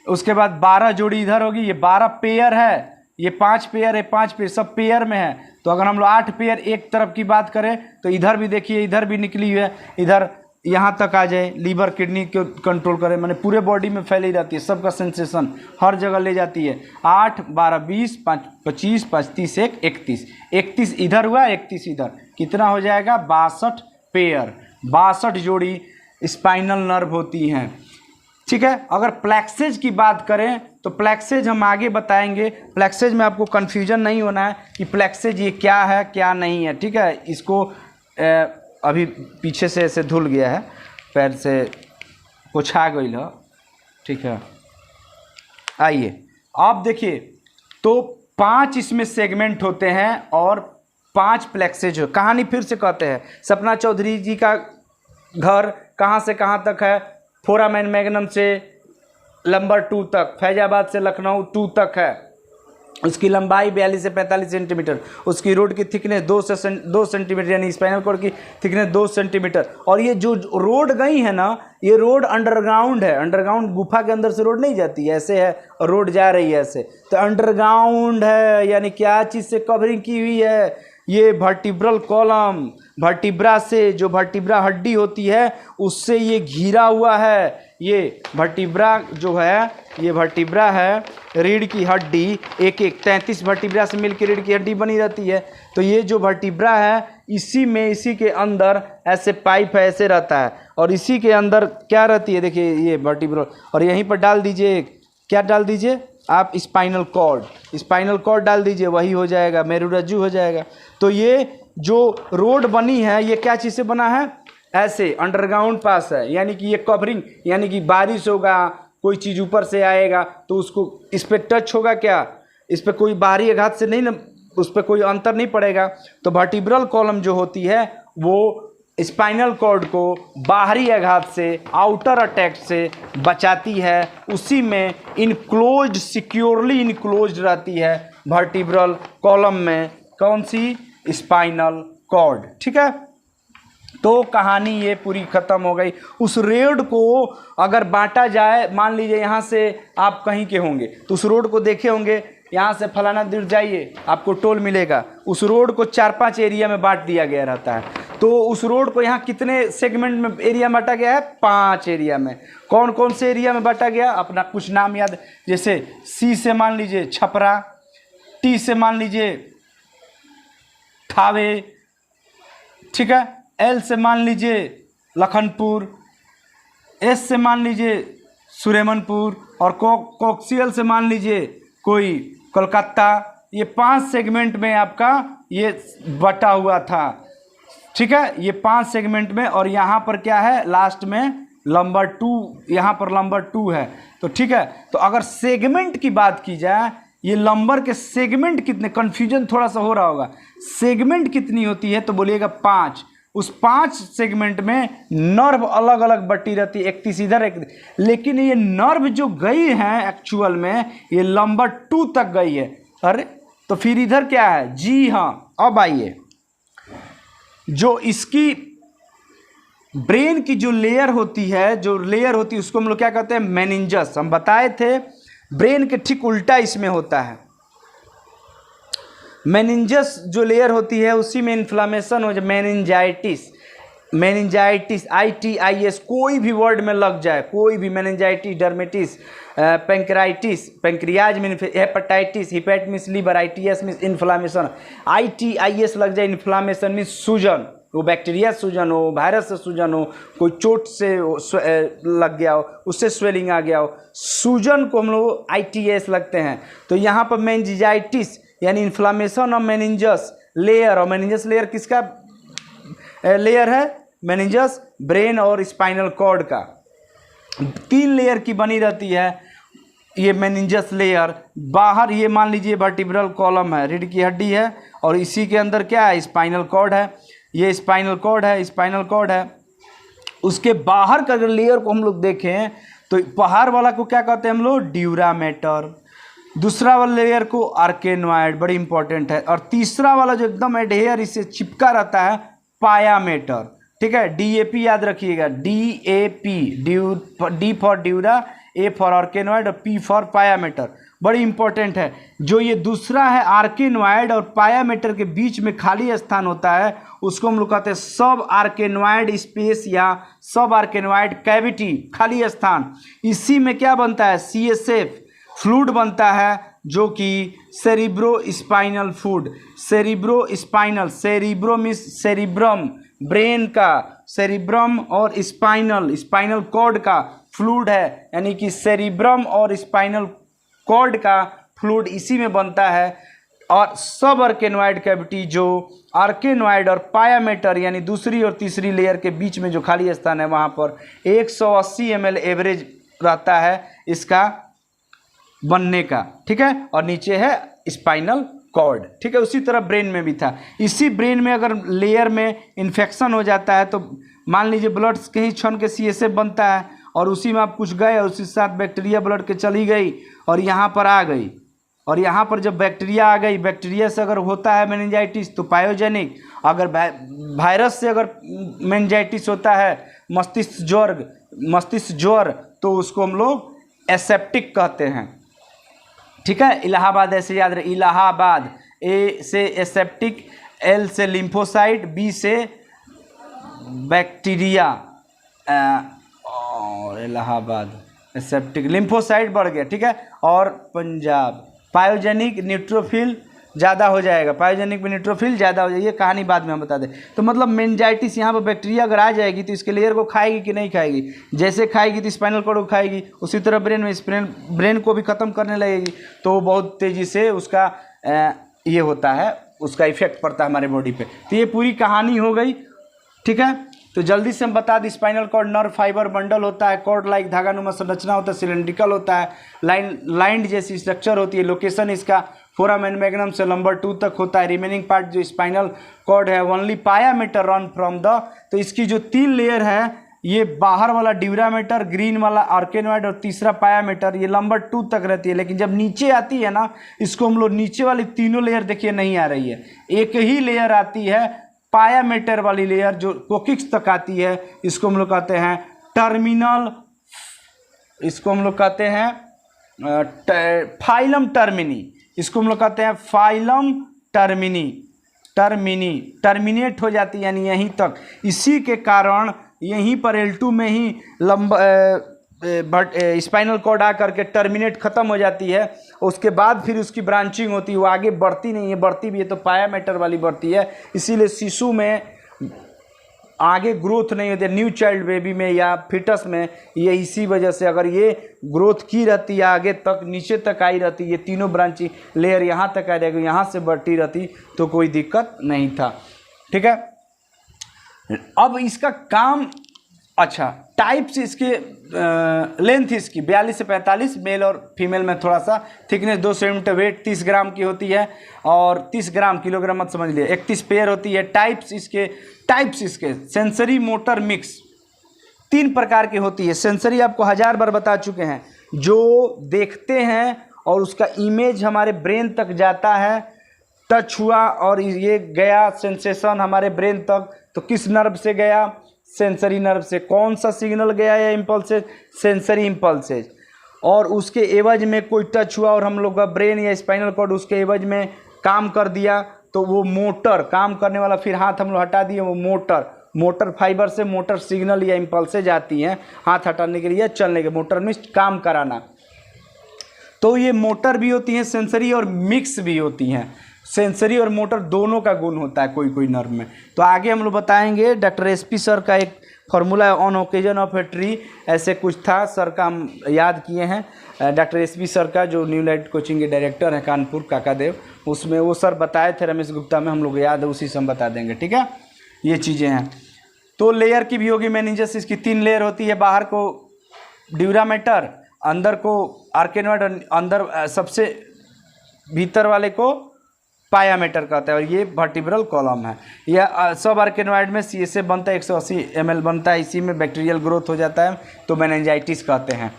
उसके बाद 12 जोड़ी इधर होगी, ये 12 पेयर है, ये 5 पेयर है, 5 पेयर सब पेयर में है। तो अगर हम लोग 8 पेयर एक तरफ की बात करें तो इधर भी देखिए, इधर भी निकली हुई है, इधर यहाँ तक आ जाए, लीवर किडनी को कंट्रोल करे, माने पूरे बॉडी में फैली रहती है, सबका सेंसेशन हर जगह ले जाती है। 8, 12, 20, 5, 25, 5, 30, 1, 31, 31 इधर हुआ, 31 इधर, कितना हो जाएगा, 62 पेयर, 62 जोड़ी स्पाइनल नर्व होती हैं, ठीक है। अगर प्लेक्सेज की बात करें तो प्लेक्सेज हम आगे बताएंगे। प्लेक्सेज में आपको कन्फ्यूजन नहीं होना है कि प्लेक्सेज ये क्या है क्या नहीं है, ठीक है। इसको अभी पीछे से ऐसे धुल गया है, पैर से पोछा गई है, ठीक है। आइए आप देखिए, तो 5 इसमें सेगमेंट होते हैं और 5 प्लेक्सेज हो। कहानी फिर से कहते हैं, सपना चौधरी जी का घर कहाँ से कहाँ तक है, फोरामेन मैग्नम से लंबर 2 तक, फैजाबाद से लखनऊ 2 तक है। उसकी लंबाई 42 से 45 सेंटीमीटर, उसकी रोड की थिकनेस 2 सेंटीमीटर, यानी स्पाइनल कॉर्ड की थिकनेस 2 सेंटीमीटर। और ये जो रोड गई है ना, ये रोड अंडरग्राउंड है, अंडरग्राउंड गुफा के अंदर से रोड नहीं जाती है, ऐसे है और रोड जा रही है ऐसे, तो अंडरग्राउंड है। यानी क्या चीज़ से कवरिंग की हुई है, ये वर्टिब्रल कॉलम, वर्टिब्रा से, जो वर्टिब्रा हड्डी होती है उससे ये घिरा हुआ है। ये वर्टिब्रा जो है, ये वर्टिब्रा है, रीढ़ की हड्डी, एक 33 वर्टिब्रा से मिलकर रीढ़ की हड्डी बनी रहती है। तो ये जो वर्टिब्रा है, इसी में, इसी के अंदर ऐसे पाइप है, ऐसे रहता है, और इसी के अंदर क्या रहती है, देखिए ये वर्टिब्रल, और यहीं पर डाल दीजिए, क्या डाल दीजिए आप, स्पाइनल कॉर्ड, स्पाइनल कॉर्ड डाल दीजिए, वही हो जाएगा, मेरुरज्जु हो जाएगा। तो ये जो रोड बनी है, ये क्या चीज़ से बना है, ऐसे अंडरग्राउंड पास है, यानी कि ये कवरिंग, यानी कि बारिश होगा, कोई चीज़ ऊपर से आएगा तो उसको, इस पर टच होगा क्या, इस पर कोई बाहरी आघात से नहीं ना, उस पर कोई अंतर नहीं पड़ेगा। तो वर्टिब्रल कॉलम जो होती है वो स्पाइनल कॉर्ड को बाहरी आघात से, आउटर अटैक से बचाती है। उसी में इनक्लोज्ड, सिक्योरली इनक्लोज्ड रहती है वर्टिब्रल कॉलम में, कौन सी, स्पाइनल कॉर्ड, ठीक है। तो कहानी ये पूरी ख़त्म हो गई। उस रोड को अगर बांटा जाए, मान लीजिए यहाँ से आप कहीं के होंगे तो उस रोड को देखे होंगे, यहाँ से फलाना दूर जाइए आपको टोल मिलेगा। उस रोड को 4-5 एरिया में बांट दिया गया रहता है। तो उस रोड को यहाँ कितने सेगमेंट में एरिया में बांटा गया है? 5 एरिया में। कौन कौन से एरिया में बांटा गया? अपना कुछ नाम याद, जैसे सी से मान लीजिए छपरा, टी से मान लीजिए थावे, ठीक है, एल से मान लीजिए लखनपुर, एस से मान लीजिए सुरेमनपुर और कोक्सियल से मान लीजिए कोई कोलकाता। ये 5 सेगमेंट में आपका ये बटा हुआ था, ठीक है, ये 5 सेगमेंट में। और यहाँ पर क्या है? लास्ट में नंबर 2, यहाँ पर नंबर 2 है। तो ठीक है, तो अगर सेगमेंट की बात की जाए, ये नंबर के सेगमेंट कितने, कन्फ्यूजन थोड़ा सा हो रहा होगा, सेगमेंट कितनी होती है तो बोलिएगा 5। उस 5 सेगमेंट में नर्व अलग अलग बटी रहती है, एक तीस इधर एक, लेकिन ये नर्व जो गई है एक्चुअल में ये नंबर 2 तक गई है। अरे तो फिर इधर क्या है? जी हाँ, अब आइए, जो इसकी ब्रेन की जो लेयर होती है, उसको हम लोग क्या कहते हैं? मेनिंजस। हम बताए थे ब्रेन के ठीक उल्टा इसमें होता है। मेनिंजस जो लेयर होती है उसी में इन्फ्लामेशन हो जाए, मेनिंजाइटिस ITIS कोई भी वर्ड में लग जाए, कोई भी मेनिंजाइटिस, डर्मेटिस, पेंक्राइटिस, पेंक्रियाज में hepatitis, hepat means liver, ITS means inflammation, ITIS लग जाए, इन्फ्लामेशन मीन्स सूजन, वो बैक्टीरिया सूजन हो, वायरस से सूजन हो, कोई चोट से लग गया हो, उससे स्वेलिंग आ गया हो, सूजन को हम लोग ITS लगते हैं। तो यहाँ पर मेनिंजाइटिस यानी इन्फ्लामेशन ऑफ मेनिंजस लेयर, और मेनिंजस लेयर किसका लेयर है? मेनिंजस ब्रेन और स्पाइनल कॉर्ड का 3 लेयर की बनी रहती है ये मेनिंजस लेयर। बाहर ये मान लीजिए वर्टिब्रल कॉलम है, रीढ़ की हड्डी है, और इसी के अंदर क्या है? स्पाइनल कॉर्ड है। ये स्पाइनल कॉर्ड है। उसके बाहर का अगर लेयर को हम लोग देखें तो बाहर वाला को क्या कहते हैं हम लोग? ड्यूरामेटर। दूसरा वाला लेयर को आर्केनॉइड, बड़ी इंपॉर्टेंट है। और तीसरा वाला जो एकदम एडहेयर इससे चिपका रहता है, पायामेटर, ठीक है, DAP याद रखिएगा, DAP, D for dura, A for arachnoid और P फॉर पायामेटर, बड़ी इंपॉर्टेंट है। जो ये दूसरा है आर्केनॉइड और पायामेटर के बीच में खाली स्थान होता है, उसको हम लोग कहते हैं सब आर्केनॉइड स्पेस या सब आर्केनॉइड कैविटी, खाली स्थान। इसी में क्या बनता है? CSF फ्लूइड बनता है, जो कि cerebro spinal fluid, cerebro means cerebrum, brain का, सेरिब्रम और स्पाइनल कॉर्ड का फ्लूइड है, यानी कि सेरिब्रम और स्पाइनल कॉर्ड का फ्लूइड इसी में बनता है। और सब आर्केनॉइड कैविटी, जो आर्केनॉइड और पायामेटर यानी दूसरी और तीसरी लेयर के बीच में जो खाली स्थान है, वहाँ पर 180 ml एवरेज रहता है इसका बनने का, ठीक है। और नीचे है स्पाइनल कॉर्ड, ठीक है। उसी तरह ब्रेन में भी था। इसी ब्रेन में अगर लेयर में इन्फेक्शन हो जाता है तो मान लीजिए ब्लड कहीं छन के CSF बनता है और उसी में आप कुछ गए और उसी साथ बैक्टीरिया ब्लड के चली गई और यहाँ पर आ गई, और यहाँ पर जब बैक्टीरिया आ गई, बैक्टीरिया से अगर होता है मेनिंजाइटिस तो पायोजेनिक, अगर वायरस से अगर मेनिंजाइटिस होता है मस्तिष्क ज्वर तो उसको हम लोग एसेप्टिक कहते हैं, ठीक है। इलाहाबाद ऐसे याद रहे, इलाहाबाद, A से एसेप्टिक, L से लिम्फोसाइट, B से बैक्टीरिया, और इलाहाबाद एसेप्टिक, लिम्फोसाइट बढ़ गया, ठीक है। और पंजाब पायोजेनिक, न्यूट्रोफिल ज़्यादा हो जाएगा, पायोजेनिक में न्यूट्रोफिल ज़्यादा हो जाएगी। ये कहानी बाद में हम बता दें। तो मतलब मेनिंजाइटिस यहाँ पर बैक्टीरिया अगर आ जाएगी तो इसके लेयर को खाएगी कि नहीं खाएगी? जैसे खाएगी तो स्पाइनल कॉर्ड को खाएगी, उसी तरह ब्रेन को भी ख़त्म करने लगेगी, तो बहुत तेज़ी से उसका ये होता है, उसका इफेक्ट पड़ता है हमारे बॉडी पे। तो ये पूरी कहानी हो गई, ठीक है। तो जल्दी से हम बता दें, spinal cord nerve fibre bundle होता है, कॉर्ड लाइक धागानुमा संरचना होता है, सिलेंड्रिकल होता है, लाइंड जैसी स्ट्रक्चर होती है। लोकेशन इसका फोरामेन मैग्नम से नंबर 2 तक होता है। रिमेनिंग पार्ट जो स्पाइनल कॉर्ड है, only pia mater run from the, तो इसकी जो 3 लेयर है, ये बाहर वाला ड्यूरामेटर, ग्रीन वाला आर्केनॉइड और तीसरा पायामेटर, ये नंबर 2 तक रहती है। लेकिन जब नीचे आती है ना, इसको हम लोग नीचे वाली तीनों लेयर देखिए नहीं आ रही है, एक ही लेयर आती है पाया मैटर वाली लेयर जो कोकिक्स तक आती है, इसको हम लोग कहते हैं टर्मिनल, इसको हम लोग कहते हैं फाइलम टर्मिनी, इसको हम लोग कहते हैं फाइलम टर्मिनी, टर्मिनेट हो जाती है यानी यहीं तक। इसी के कारण यहीं पर L2 में ही लंबा स्पाइनल कॉर्ड आ करके टर्मिनेट खत्म हो जाती है। उसके बाद फिर उसकी ब्रांचिंग होती है, वो आगे बढ़ती नहीं है, बढ़ती भी है तो पाया मैटर वाली बढ़ती है। इसीलिए शिशु में आगे ग्रोथ नहीं होती है, न्यू चाइल्ड बेबी में या फिटस में। ये इसी वजह से अगर ये ग्रोथ की रहती है आगे तक, नीचे तक आई रहती, ये तीनों ब्रांची लेयर यहाँ तक आ जाएगी, यहाँ से बढ़ती रहती तो कोई दिक्कत नहीं था। ठीक है, अब इसका काम, अच्छा टाइप्स इसके लेंथ इसकी 42 से 45, मेल और फीमेल में थोड़ा सा थिकनेस 2 सेंटीमीटर, वेट 30 ग्राम की होती है और 30 ग्राम, किलोग्राम मत समझ लिए, 31 पेयर होती है। टाइप्स इसके सेंसरी मोटर मिक्स 3 प्रकार की होती है। सेंसरी आपको 1000 बार बता चुके हैं, जो देखते हैं और उसका इमेज हमारे ब्रेन तक जाता है, टच हुआ और ये गया सेंसेशन हमारे ब्रेन तक, तो किस नर्व से गया? सेंसरी नर्व से। कौन सा सिग्नल गया या इम्पल्सेज? Sensory impulses. और उसके एवज में कोई टच हुआ और हम लोग का ब्रेन या स्पाइनल कॉर्ड उसके एवज में काम कर दिया तो वो मोटर काम करने वाला, फिर हाथ हम लोग हटा दिए, वो मोटर फाइबर से मोटर सिग्नल या इम्पल्सेज आती हैं हाथ हटाने के लिए, चलने के, मोटर में काम कराना। तो ये मोटर भी होती हैं सेंसरी और मिक्स भी होती हैं। सेंसरी और मोटर दोनों का गुण होता है कोई नर्व में। तो आगे हम लोग बताएंगे। डॉक्टर एसपी सर का एक formula on occasion of a tree, ऐसे कुछ था सर का, हम याद किए हैं। डॉक्टर एसपी सर का जो न्यू लाइट कोचिंग के डायरेक्टर हैं कानपुर, काकादेव, उसमें वो सर बताए थे रमेश गुप्ता में, हम लोग याद है, उसी से हम बता देंगे। ठीक है, ये चीज़ें हैं। तो लेयर की भी होगी मेनिंजस, इसकी 3 लेयर होती है। बाहर को ड्यूरामेटर, अंदर को आर्केनॉइड, अंदर सबसे भीतर वाले को पायामेटर कहता है, और ये वर्टिब्रल कॉलम है। यह सब आर्केनॉइड में CSF बनता है, 180 ml बनता है, इसी में बैक्टीरियल ग्रोथ हो जाता है, तो मेनिंजाइटिस कहते हैं।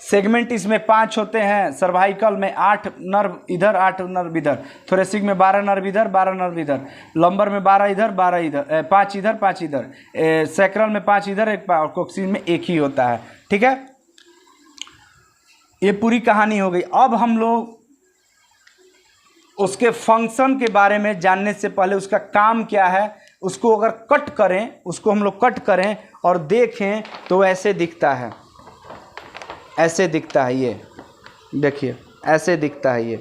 सेगमेंट इसमें 5 होते हैं। सर्वाइकल में 8 नर्व इधर, 8 नर्व इधर। थोरेसिक में 12 नर्व इधर, 12 नर्व इधर। लंबर में 12 इधर, 12 इधर, 5 इधर, 5 इधर। सैक्रल में 5 इधर, 1 और कोक्सीन में 1 ही होता है। ठीक है, ये पूरी कहानी हो गई। अब हम लोग उसके फंक्शन के बारे में जानने से पहले उसका काम क्या है, उसको अगर कट करें, उसको हम लोग कट करें और देखें तो ऐसे दिखता है, ऐसे दिखता है। ये देखिए ऐसे दिखता है ये।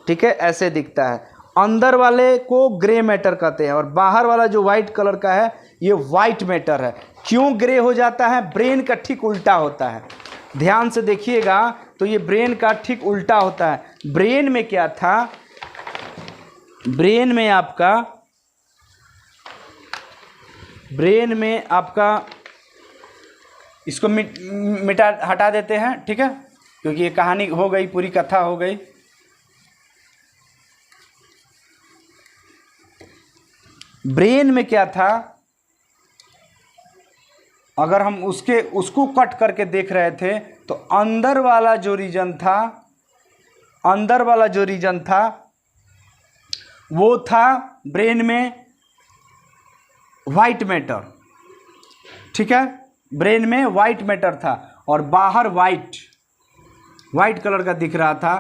ठीक है, ऐसे दिखता है। अंदर वाले को ग्रे मैटर कहते हैं और बाहर वाला जो वाइट कलर का है ये वाइट मैटर है। क्यों ग्रे हो जाता है? ब्रेन का ठीक उल्टा होता है। ध्यान से देखिएगा तो ये ब्रेन का ठीक उल्टा होता है। ब्रेन में क्या था? ब्रेन में आपका इसको हटा देते हैं। ठीक है, क्योंकि ये कहानी हो गई, पूरी कथा हो गई। ब्रेन में क्या था? अगर हम उसको कट करके देख रहे थे तो अंदर वाला जो रीजन था वो था ब्रेन में वाइट मैटर। ठीक है, ब्रेन में वाइट मैटर था और बाहर वाइट कलर का दिख रहा था।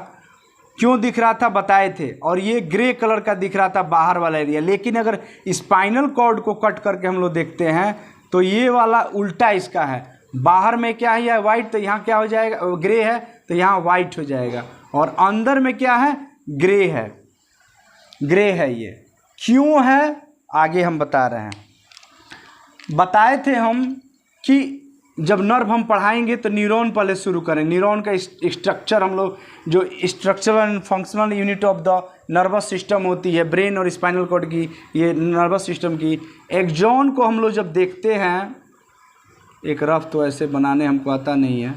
क्यों दिख रहा था बताए थे। और ये ग्रे कलर का दिख रहा था बाहर वाला एरिया। लेकिन अगर स्पाइनल कॉर्ड को कट करके हम लोग देखते हैं तो ये वाला उल्टा इसका है। बाहर में क्या है? यह वाइट, तो यहाँ क्या हो जाएगा? ग्रे है, तो यहाँ वाइट हो जाएगा। और अंदर में क्या है? ग्रे है। ये क्यों है आगे हम बता रहे हैं। बताए थे हम कि जब नर्व हम पढ़ाएंगे तो न्यूरॉन पहले शुरू करें। न्यूरॉन का स्ट्रक्चर हम लोग, जो structural and functional unit of the nervous system होती है ब्रेन और स्पाइनल कॉर्ड की, ये नर्वस सिस्टम की एक्सॉन को हम लोग जब देखते हैं, एक रफ तो ऐसे बनाने हमको आता नहीं है।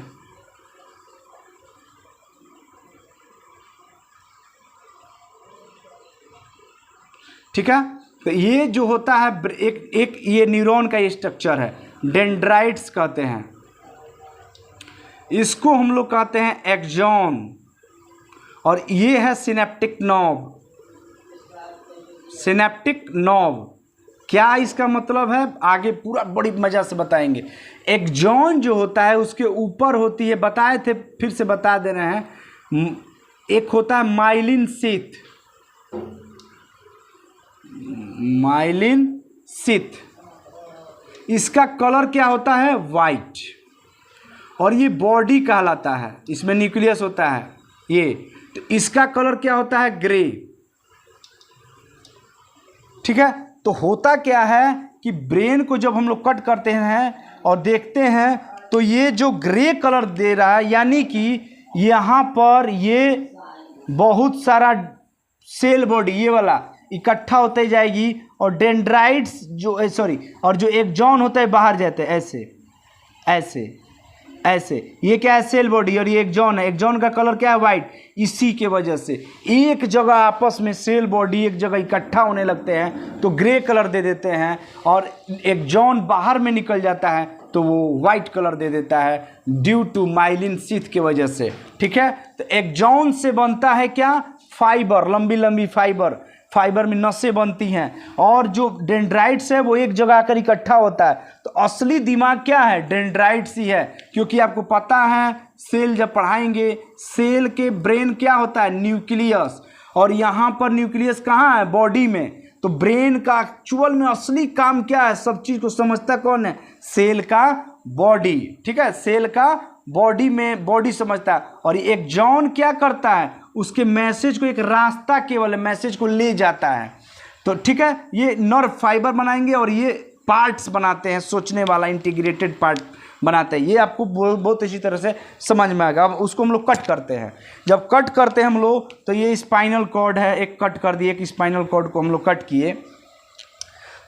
ठीक है, तो ये जो होता है एक ये न्यूरॉन का स्ट्रक्चर है, डेंड्राइट्स कहते हैं। इसको हम लोग कहते हैं एक्सॉन। और ये है सिनेप्टिक नॉब। क्या इसका मतलब है, आगे पूरा बड़ी मजा से बताएंगे। एक्सॉन जो होता है उसके ऊपर होती है, बताए थे फिर से बता दे रहे हैं, एक होता है माइलिन शीथ, माइलिन शीथ, इसका कलर क्या होता है, वाइट, और ये बॉडी कहलाता है, इसमें न्यूक्लियस होता है ये, तो इसका कलर क्या होता है, ग्रे। ठीक है, तो होता क्या है कि ब्रेन को जब हम लोग कट करते हैं और देखते हैं तो ये जो ग्रे कलर दे रहा है, यानी कि यहाँ पर ये बहुत सारा सेल बॉडी ये वाला इकट्ठा होते जाएगी, और डेंड्राइट्स जो सॉरी और जो एक्सॉन होता है बाहर जाते हैं, ऐसे ऐसे ऐसे, ये क्या है, सेल बॉडी, और ये एक्सॉन है, एक्सॉन का कलर क्या है, वाइट। इसी के वजह से एक जगह आपस में सेल बॉडी एक जगह इकट्ठा होने लगते हैं तो ग्रे कलर दे देते हैं, और एक्सॉन बाहर में निकल जाता है तो वो वाइट कलर दे देता है ड्यू टू माइलिन शीथ के वजह से। ठीक है, तो एक्सॉन से बनता है क्या, फाइबर, लंबी लंबी फाइबर, फाइबर में नसें बनती हैं, और जो डेंड्राइट्स है वो एक जगह आकर इकट्ठा होता है। तो असली दिमाग क्या है, डेंड्राइट्स ही है, क्योंकि आपको पता है सेल जब पढ़ाएंगे, सेल के ब्रेन क्या होता है, न्यूक्लियस, और यहाँ पर न्यूक्लियस कहाँ है, बॉडी में। तो ब्रेन का एक्चुअल में असली काम क्या है, सब चीज़ को समझता कौन है, सेल का बॉडी। ठीक है, सेल का बॉडी में बॉडी समझता है, और ये एक्सॉन क्या करता है, उसके मैसेज को, एक रास्ता केवल मैसेज को ले जाता है। तो ठीक है, ये नर्व फाइबर बनाएंगे और ये पार्ट्स बनाते हैं, सोचने वाला इंटीग्रेटेड पार्ट बनाते हैं। ये आपको बहुत अच्छी तरह से समझ में आएगा। अब उसको हम लोग कट करते हैं, जब कट करते हैं हम लोग तो ये स्पाइनल कॉर्ड है, एक कट कर दिए, एक स्पाइनल कॉर्ड को हम लोग कट किए,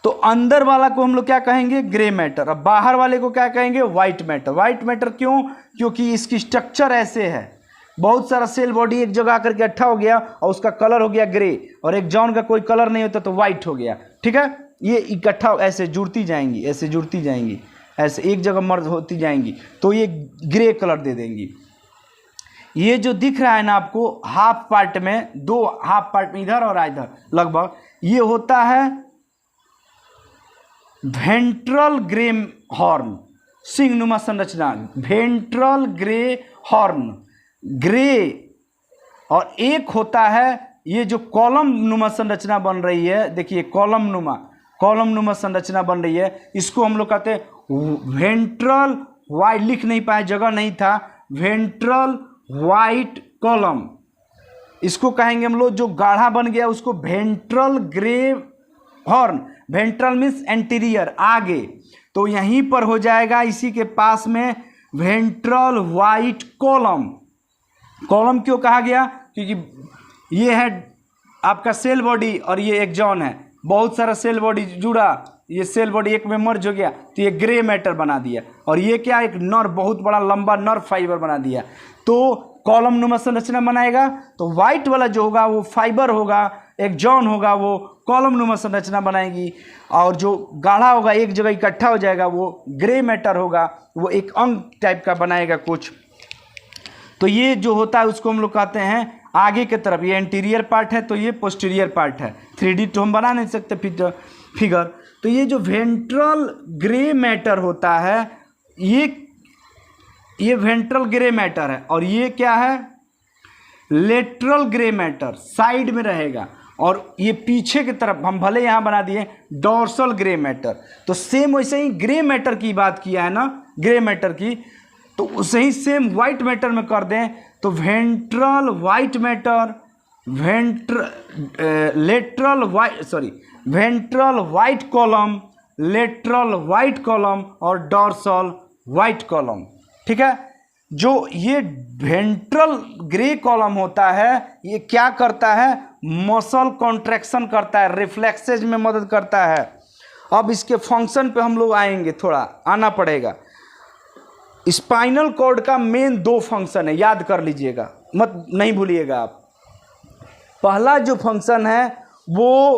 तो अंदर वाला को हम लोग क्या कहेंगे, ग्रे मैटर, अब बाहर वाले को क्या कहेंगे, वाइट मैटर। वाइट मैटर क्यों, क्योंकि इसकी स्ट्रक्चर ऐसे है, बहुत सारा सेल बॉडी एक जगह आकर के इकट्ठा हो गया और उसका कलर हो गया ग्रे, और एक्सॉन का कोई कलर नहीं होता तो वाइट हो गया। ठीक है, ये इकट्ठा ऐसे जुड़ती जाएंगी, ऐसे जुड़ती जाएंगी, ऐसे एक जगह मर्ज होती जाएंगी, तो ये ग्रे कलर दे देंगी। ये जो दिख रहा है ना आपको हाफ पार्ट में, दो हाफ पार्ट में इधर और इधर लगभग, ये होता है वेंट्रल ग्रे हॉर्न, सिंहनुमा संरचना, वेंट्रल ग्रे हॉर्न, ग्रे। और एक होता है ये जो कॉलम नुमा संरचना बन रही है, देखिए कॉलम नुमा संरचना बन रही है, इसको हम लोग कहते हैं वेंट्रल वाइट, लिख नहीं पाए, जगह नहीं था, वेंट्रल वाइट कॉलम, इसको कहेंगे हम लोग। जो गाढ़ा बन गया उसको ventral grey horn, ventral means anterior, आगे, तो यहीं पर हो जाएगा इसी के पास में वेंट्रल वाइट कॉलम। कॉलम क्यों कहा गया, क्योंकि ये है आपका सेल बॉडी और ये एक्सॉन है, बहुत सारा सेल बॉडी जुड़ा, ये सेल बॉडी एक में मर्ज हो गया तो ये ग्रे मैटर बना दिया, और ये क्या, एक नर्व, बहुत बड़ा लंबा नर्व फाइबर बना दिया, तो कॉलम नुमा संरचना बनाएगा। तो वाइट वाला जो होगा वो फाइबर होगा, एक्सॉन होगा वो कॉलम नुमा संरचना बनाएगी, और जो गाढ़ा होगा एक जगह इकट्ठा हो जाएगा वो ग्रे मैटर होगा, वो एक अंग टाइप का बनाएगा कुछ। तो ये जो होता है उसको हम लोग कहते हैं आगे की तरफ, ये एंटीरियर पार्ट है तो ये पोस्टीरियर पार्ट है। 3D तो हम बना नहीं सकते फिगर। तो ये जो वेंट्रल ग्रे मैटर होता है, ये वेंट्रल ग्रे मैटर है, और ये क्या है, लेटरल ग्रे मैटर, साइड में रहेगा, और ये पीछे की तरफ हम भले यहाँ बना दिए डॉर्सल ग्रे मैटर। तो सेम वैसे ही ग्रे मैटर की बात किया है ना, ग्रे मैटर की, तो उसे ही सेम वाइट मैटर में कर दें तो ventral white matter, ventral white column, lateral white column और डॉर्सल वाइट कॉलम। ठीक है, जो ये वेंट्रल ग्रे कॉलम होता है ये क्या करता है, मसल कॉन्ट्रैक्शन करता है, रिफ्लेक्सेज में मदद करता है। अब इसके फंक्शन पे हम लोग आएंगे, थोड़ा आना पड़ेगा। स्पाइनल कॉर्ड का मेन 2 फंक्शन है, याद कर लीजिएगा, मत नहीं भूलिएगा आप। पहला जो फंक्शन है वो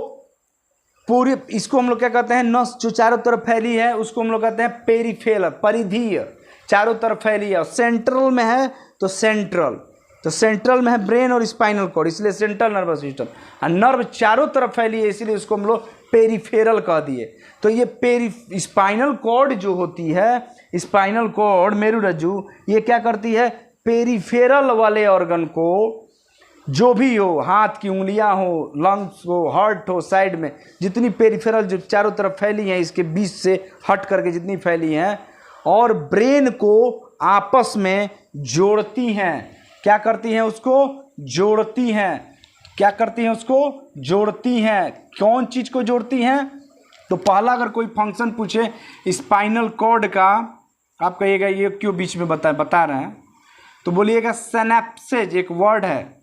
पूरी, इसको हम लोग क्या कहते हैं, नस जो चारों तरफ फैली है उसको हम लोग कहते हैं पेरिफेरल, परिधीय, चारों तरफ फैली है। सेंट्रल में है तो सेंट्रल में है ब्रेन और स्पाइनल कॉर्ड, इसलिए सेंट्रल नर्वस सिस्टम। और नर्व चारों तरफ फैली है इसलिए उसको हम लोग पेरिफेरल कह दिए। तो ये स्पाइनल कॉर्ड जो होती है, स्पाइनल कॉर्ड मेरुरज्जु, ये क्या करती है, पेरिफेरल वाले ऑर्गन को, जो भी हो, हाथ की उंगलियां हो, लंग्स हो, हार्ट हो, साइड में जितनी पेरिफेरल जो चारों तरफ फैली हैं, इसके बीच से हट करके जितनी फैली हैं, और ब्रेन को आपस में जोड़ती हैं। क्या करती हैं, उसको जोड़ती हैं। क्या करती हैं, उसको जोड़ती हैं। कौन चीज को जोड़ती हैं? तो पहला अगर कोई फंक्शन पूछे स्पाइनल कॉर्ड का, आप कहिएगा ये क्यों बीच में बता रहे हैं, तो बोलिएगा सिनेप्सेज एक वर्ड है।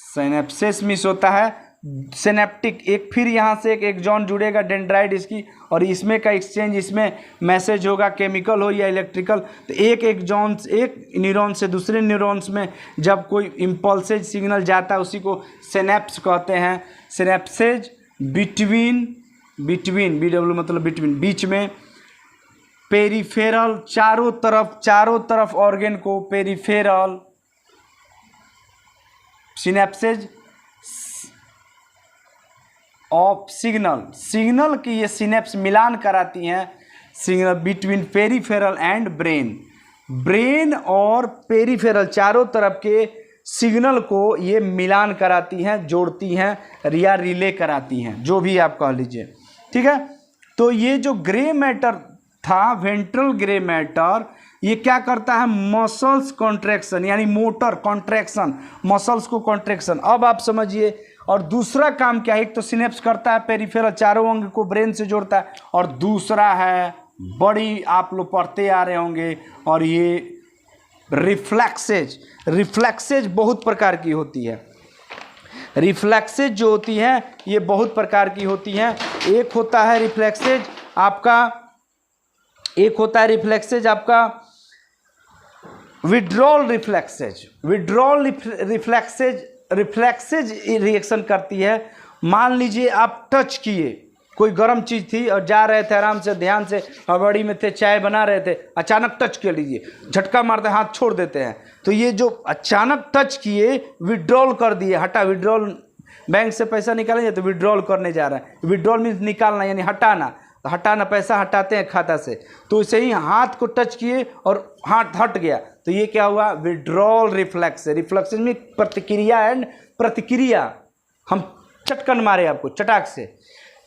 सिनेप्सिस मिस होता है सिनेप्टिक, एक फिर यहाँ से एक एक्सॉन जुड़ेगा डेंड्राइट इसकी, और इसमें का एक्सचेंज, इसमें मैसेज होगा, केमिकल हो या इलेक्ट्रिकल। तो एक एक्सॉन, एक न्यूरॉन से दूसरे न्यूरॉन्स में जब कोई इम्पल्सेज सिग्नल जाता है उसी को सिनेप्स कहते हैं। सिनेप्सेज बिटवीन BW मतलब बिटवीन, बीच में, पेरिफेरल चारों तरफ ऑर्गन को पेरिफेरल, सिनेप्सेज ऑफ सिग्नल की ये सिनेप्स मिलान कराती हैं, signal between peripheral and brain और पेरिफेरल चारों तरफ के सिग्नल को ये मिलान कराती हैं, जोड़ती हैं या रिले कराती हैं, जो भी आप कह लीजिए। ठीक है, तो ये जो ग्रे मैटर था, वेंट्रल ग्रे मैटर, ये क्या करता है, मसल्स कॉन्ट्रैक्शन, यानी मोटर कॉन्ट्रैक्शन, मसल्स को कॉन्ट्रैक्शन। अब आप समझिए, और दूसरा काम क्या है, एक तो सिनेप्स करता है पेरिफेरल चारों अंग को ब्रेन से जोड़ता है, और दूसरा है, बड़ी आप लोग पढ़ते आ रहे होंगे, और ये रिफ्लेक्सेज बहुत प्रकार की होती है। रिफ्लेक्सेज जो होती है ये बहुत प्रकार की होती हैं। एक होता है रिफ्लेक्सेज आपका विड्रॉल रिफ्लेक्सेज रिएक्शन करती है। मान लीजिए आप टच किए, कोई गर्म चीज़ थी और जा रहे थे आराम से, ध्यान से, हड़बड़ी में थे, चाय बना रहे थे, अचानक टच कर लीजिए, झटका मारते हाथ छोड़ देते हैं, तो ये जो अचानक टच किए, विड्रॉल कर दिए, विड्रॉल, बैंक से पैसा निकालेंगे तो विड्रॉल करने जा रहा है, विड्रॉल मीन्स निकालना यानी हटाना, पैसा हटाते हैं खाता से, तो इसे ही हाथ को टच किए और हाथ हट गया, तो ये क्या हुआ, विड्रॉल रिफ्लेक्स में प्रतिक्रिया। हम चटकन मारे आपको चटाक से,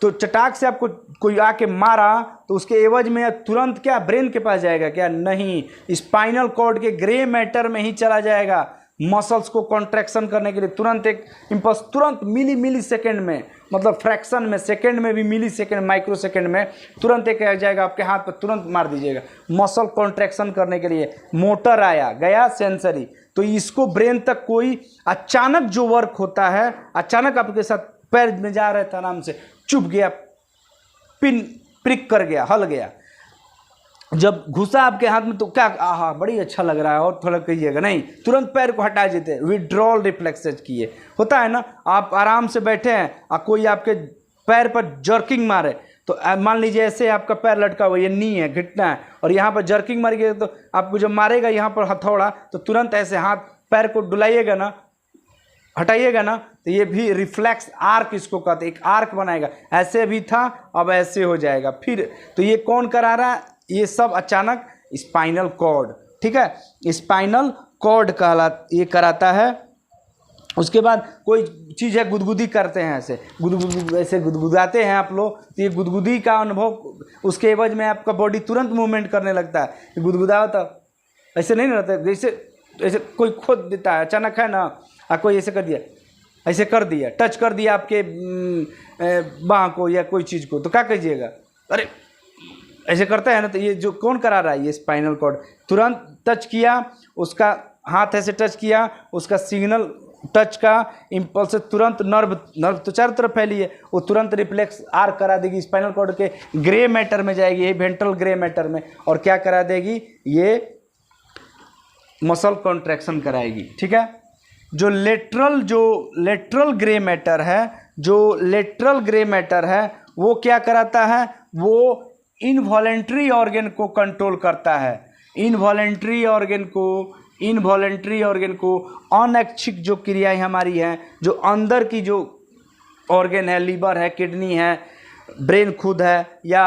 तो चटाक से आपको कोई आके मारा, तो उसके एवज में तुरंत क्या ब्रेन के पास जाएगा क्या, नहीं, स्पाइनल कॉर्ड के ग्रे मैटर में ही चला जाएगा, मसल्स को कॉन्ट्रैक्शन करने के लिए तुरंत एक इम्पल्स, तुरंत मिली सेकेंड में, मतलब फ्रैक्शन में, सेकेंड में भी, मिली सेकेंड, माइक्रो सेकेंड में तुरंत एक आ जाएगा, आपके हाथ पर तुरंत मार दीजिएगा, मसल कॉन्ट्रैक्शन करने के लिए मोटर आया गया, सेंसरी। तो इसको ब्रेन तक कोई अचानक जो वर्क होता है, अचानक आपके साथ पैर में जा रहे थे, आराम से चुप गया, प्रिक कर गया, हल गया, जब घुसा आपके हाथ में तो क्या, आहा बड़ी अच्छा लग रहा है, और थोड़ा कहिएगा, नहीं, तुरंत पैर को हटा देते, विड्रॉल रिफ्लेक्सेज किए। होता है ना, आप आराम से बैठे हैं और कोई आपके पैर पर जर्किंग मारे, तो मान लीजिए ऐसे आपका पैर लटका हुआ, ये नी है, घिटना है, और यहाँ पर जर्किंग मारिएगा, तो आपको जब मारेगा यहाँ पर हथौड़ा, तो तुरंत ऐसे हाथ पैर को डुलाइएगा ना, हटाइएगा ना, तो ये भी रिफ्लेक्स आर्क इसको कहते हैं, एक आर्क बनाएगा, ऐसे भी था अब ऐसे हो जाएगा फिर। तो ये कौन करा रहा है, ये सब अचानक स्पाइनल कॉर्ड। ठीक है, स्पाइनल कॉर्ड ये कराता है। उसके बाद कोई चीज़ है, गुदगुदी करते हैं, ऐसे ऐसे गुदगुदाते हैं आप लोग, तो ये गुदगुदी का अनुभव, उसके एवज में आपका बॉडी तुरंत मूवमेंट करने लगता है। गुदगुदाओ तो ऐसे नहीं रहता, जैसे ऐसे कोई खोद देता है अचानक, है ना, कोई ऐसे कर दिया, ऐसे कर दिया, टच कर दिया आपके बाँह को या कोई चीज़ को, तो क्या कीजिएगा, अरे ऐसे करता है ना, तो ये जो कौन करा रहा है, ये स्पाइनल कॉर्ड। तुरंत टच किया, उसका हाथ ऐसे टच किया, उसका सिग्नल टच का इम्पल्स से तुरंत नर्व तो चारों तरफ फैली है, वो तुरंत रिफ्लेक्स आर्क करा देगी, स्पाइनल कॉर्ड के ग्रे मैटर में जाएगी, ये वेंट्रल ग्रे मैटर में, और क्या करा देगी, ये मसल कॉन्ट्रैक्शन कराएगी। ठीक है, जो लेटरल ग्रे मैटर है, वो क्या कराता है, वो इनवॉलेंट्री ऑर्गन को कंट्रोल करता है, इनवॉलेंट्री ऑर्गन को अनैच्छिक जो क्रियाएं हमारी हैं, जो अंदर की जो ऑर्गन है, लीवर है, किडनी है, ब्रेन खुद है, या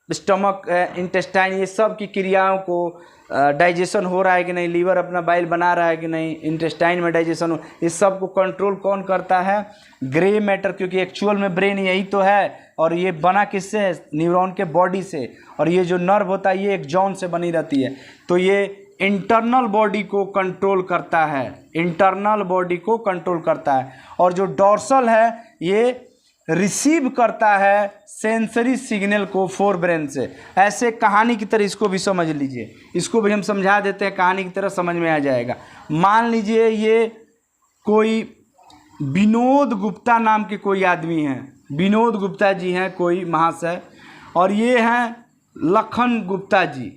स्टमक है, इंटेस्टाइन, ये सब की क्रियाओं को डाइजेशन हो रहा है कि नहीं, लीवर अपना बाइल बना रहा है कि नहीं, इंटेस्टाइन में डाइजेशन हो, इस सब को कंट्रोल कौन करता है? ग्रे मैटर, क्योंकि एक्चुअल में ब्रेन यही तो है, और ये बना किससे है? न्यूरॉन के बॉडी से, और ये जो नर्व होता है ये एक्सॉन से बनी रहती है। तो ये इंटरनल बॉडी को कंट्रोल करता है, इंटरनल बॉडी को कंट्रोल करता है। और जो डॉर्सल है ये रिसीव करता है सेंसरी सिग्नल को फोर ब्रेन से। ऐसे कहानी की तरह इसको भी समझ लीजिए, इसको भी हम समझा देते हैं, कहानी की तरह समझ में आ जाएगा। मान लीजिए ये कोई विनोद गुप्ता नाम के कोई आदमी हैं, विनोद गुप्ता जी हैं कोई महाशय, और ये हैं लखन गुप्ता जी,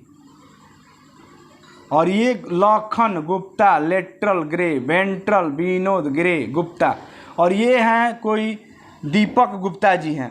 और ये Lakhan Gupta lateral grey, ventral Vinod grey Gupta, और ये हैं कोई दीपक गुप्ता जी हैं।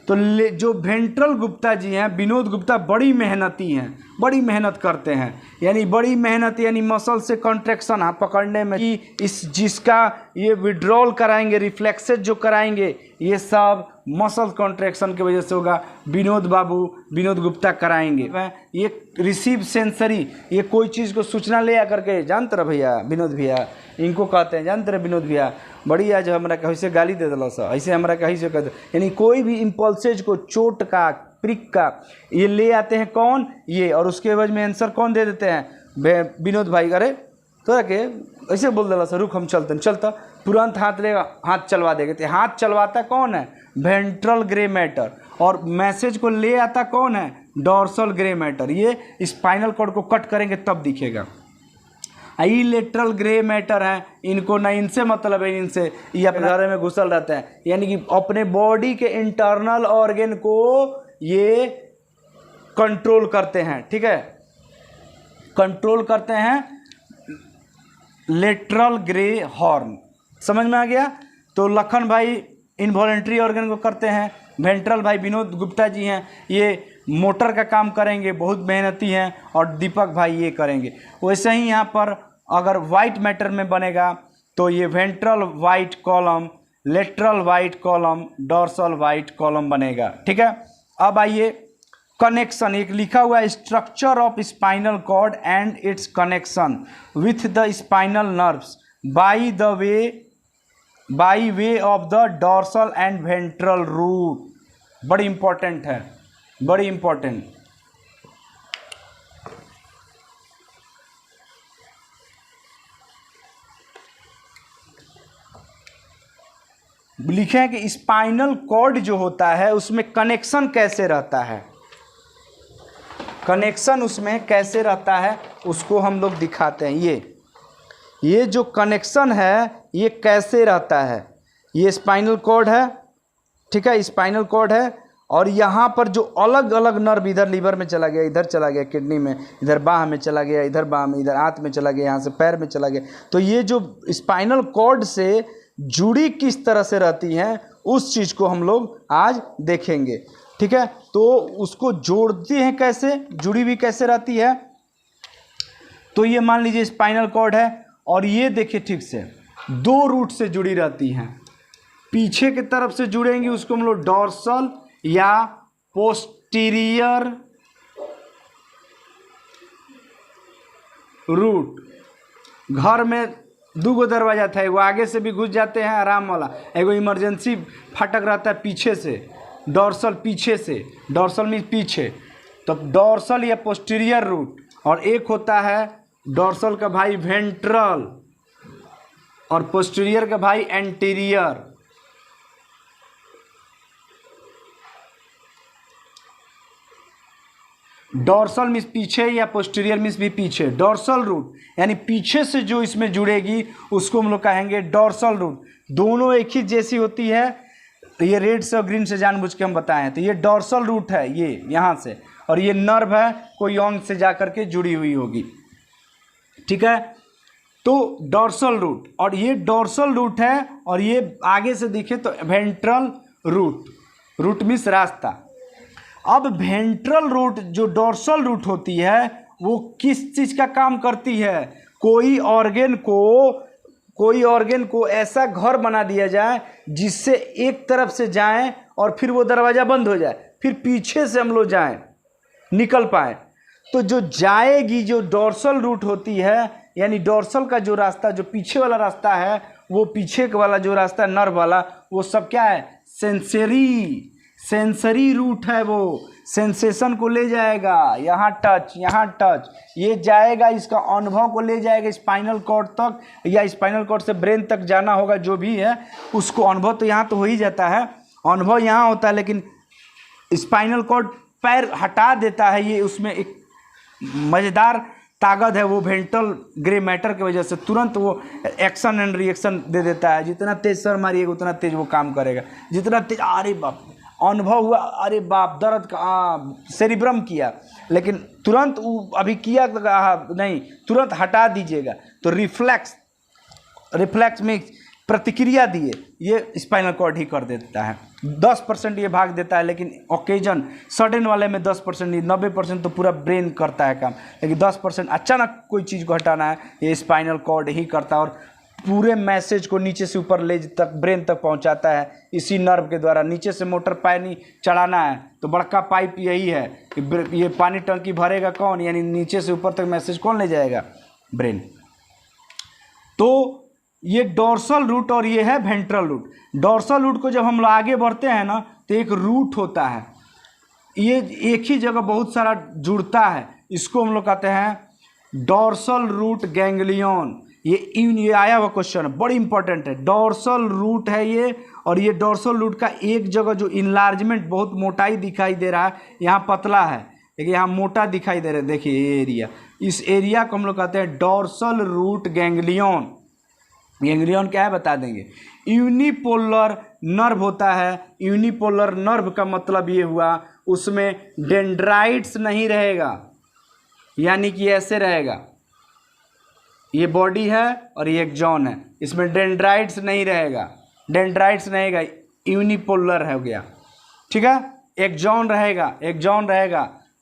तो जो वेंट्रल गुप्ता जी हैं, विनोद गुप्ता, बड़ी मेहनती हैं, बड़ी मेहनत करते हैं, यानी बड़ी मेहनत, यानी मसल से कॉन्ट्रैक्शन हाथ पकड़ने में, कि इस जिसका ये विड्रॉल कराएंगे, रिफ्लेक्सेस जो कराएंगे, ये सब मसल कॉन्ट्रैक्शन की वजह से होगा। विनोद बाबू, विनोद गुप्ता कराएंगे। ये रिसीव सेंसरी, ये कोई चीज़ को सूचना ले आकर के, जानते रहे भैया विनोद भैया, इनको कहते हैं, जानते रहे विनोद भैया, बड़ी आज हमारा कहीं से गाली दे दिला सा, ऐसे हमारा कहीं से कहते, यानी कोई भी इम्पल्सेज को, चोट का, प्रिक का, ये ले आते हैं कौन? ये, और उसके एवज में आंसर कौन दे देते हैं? विनोद भाई। अरे तो के ऐसे बोल दिला सर, रुक हम चलते, चलता तुरंत हाथ लेगा, हाथ चलवा देंगे। हाथ चलवाता कौन है? वेंट्रल ग्रे मैटर, और मैसेज को ले आता कौन है? Dorsal grey matter. ये स्पाइनल कॉर्ड को कट करेंगे तब दिखेगा। ये लेटरल ग्रे मैटर है, इनको ना इनसे मतलब है, इनसे ये अपने घर में घुसल रहते हैं, यानी कि अपने बॉडी के इंटरनल ऑर्गन को ये कंट्रोल करते हैं। ठीक है, कंट्रोल करते हैं लेटरल ग्रे हॉर्न। समझ में आ गया? तो लखन भाई इनवॉलेंट्री ऑर्गन को करते हैं, वेंट्रल भाई विनोद गुप्ता जी हैं, ये मोटर का काम करेंगे, बहुत मेहनती हैं, और दीपक भाई ये करेंगे। वैसे ही यहाँ पर अगर वाइट मैटर में बनेगा तो ये ventral white column, lateral white column, dorsal white column बनेगा। ठीक है, अब आइए कनेक्शन, एक लिखा हुआ है structure of spinal cord and its connection with the spinal nerves by way of the dorsal and ventral root. बड़ी इंपॉर्टेंट है, बड़ी इंपॉर्टेंट। लिखे हैं कि स्पाइनल कॉर्ड जो होता है उसमें कनेक्शन कैसे रहता है, कनेक्शन उसमें कैसे रहता है उसको हम लोग दिखाते हैं। ये जो कनेक्शन है ये कैसे रहता है, ये स्पाइनल कॉर्ड है। ठीक है, स्पाइनल कॉर्ड है, और यहाँ पर जो अलग अलग नर्व, इधर लीवर में चला गया, इधर चला गया किडनी में, इधर बाह में चला गया, इधर बाह में, इधर हाथ में चला गया, यहाँ से पैर में चला गया। तो ये जो स्पाइनल कॉर्ड से जुड़ी किस तरह से रहती हैं उस चीज़ को हम लोग आज देखेंगे। ठीक है, तो उसको जोड़ते हैं कैसे, जुड़ी हुई कैसे रहती है। तो ये मान लीजिए स्पाइनल कॉर्ड है, और ये देखिए ठीक से दो रूट से जुड़ी रहती हैं। पीछे की तरफ से जुड़ेंगी उसको हम लोग डॉर्सल या पोस्टीरियर रूट। घर में दूगो दरवाजा था, एगो आगे से भी घुस जाते हैं आराम वाला, एगो इमरजेंसी फाटक रहता है पीछे से, डॉर्सल पीछे से, डॉर्सल मीन्स पीछे, तो डॉर्सल या पोस्टीरियर रूट। और एक होता है डॉर्सल का भाई वेंट्रल, और पोस्टीरियर का भाई एंटीरियर। डॉर्सल मीन्स पीछे या पोस्टीरियर मीन्स भी पीछे। डॉर्सल रूट यानी पीछे से जो इसमें जुड़ेगी उसको हम लोग कहेंगे डॉर्सल रूट। दोनों एक ही जैसी होती है, ये रेड से और ग्रीन से जानबूझ के हम बताएं। तो ये डॉर्सल रूट है, ये यहाँ से, और ये नर्व है कोई अंग से जाकर के जुड़ी हुई होगी। ठीक है, तो डॉर्सल रूट, और ये डॉर्सल रूट है, और ये आगे से दिखे तो वेंट्रल रूट, रूट मीन्स रास्ता। अब वेंट्रल रूट जो डॉर्सल रूट होती है वो किस चीज़ का काम करती है? कोई ऑर्गन को कोई ऑर्गन को ऐसा घर बना दिया जाए जिससे एक तरफ से जाएं और फिर वो दरवाज़ा बंद हो जाए, फिर पीछे से हम लोग जाएं, निकल पाए। तो जो जाएगी, जो डोर्सल रूट होती है, यानी डोर्सल का जो रास्ता, जो पीछे वाला रास्ता है, वो पीछे वाला जो रास्ता है नर्व वाला, वो सब क्या है? सेंसरी रूट है। वो सेंसेशन को ले जाएगा, यहाँ टच, ये जाएगा, इसका अनुभव को ले जाएगा स्पाइनल कॉर्ड तक, या स्पाइनल कॉर्ड से ब्रेन तक जाना होगा, जो भी है उसको अनुभव तो यहाँ तो हो ही जाता है, अनुभव यहाँ होता है, लेकिन स्पाइनल कॉर्ड पैर हटा देता है। ये उसमें एक मज़ेदार ताकत है, वो वेंट्रल ग्रे मैटर की वजह से तुरंत वो एक्शन एंड रिएक्शन दे देता है। जितना तेज सर मारिएगा उतना तेज वो काम करेगा, जितना तेज, अरे बाप, अनुभव हुआ, अरे बाप, दर्द का सेरिब्रम किया, लेकिन तुरंत अभी किया नहीं, तुरंत हटा दीजिएगा। तो रिफ्लेक्स में प्रतिक्रिया दिए, ये स्पाइनल कॉर्ड ही कर देता है। 10% ये भाग देता है, लेकिन ओकेजन सडन वाले में 10% नहीं, 90% तो पूरा ब्रेन करता है काम, लेकिन 10% अचानक कोई चीज़ को हटाना है, ये स्पाइनल कॉर्ड ही करता है, और पूरे मैसेज को नीचे से ऊपर ले तक, ब्रेन तक पहुंचाता है इसी नर्व के द्वारा। नीचे से मोटर पानी चढ़ाना है तो बड़का पाइप यही है कि ये पानी टंकी भरेगा कौन, यानी नीचे से ऊपर तक मैसेज कौन ले जाएगा? ब्रेन। तो ये डोर्सल रूट और ये है वेंट्रल रूट। डोर्सल रूट को जब हम लोग आगे बढ़ते हैं ना, तो एक रूट होता है, ये एक ही जगह बहुत सारा जुड़ता है, इसको हम लोग कहते हैं डोर्सल रूट गैंग्लियन। ये आया हुआ क्वेश्चन है, बड़ी इंपॉर्टेंट है। डोर्सल रूट है ये, और ये डोर्सल रूट का एक जगह जो इनलार्जमेंट, बहुत मोटाई दिखाई दे रहा है, यहाँ पतला है लेकिन यहाँ मोटा दिखाई दे रहा है, देखिए ये एरिया, इस एरिया को हम लोग कहते हैं डोर्सल रूट गैंग्लियन। गैंग्लियन क्या है बता देंगे। यूनिपोलर नर्व होता है। यूनिपोलर नर्व का मतलब ये हुआ उसमें डेंड्राइट्स नहीं रहेगा, यानी कि ऐसे रहेगा, ये बॉडी है और ये एक्सॉन है, इसमें डेंड्राइट्स नहीं रहेगा, यूनिपोलर हो गया, ठीक है। एक्सॉन रहेगा,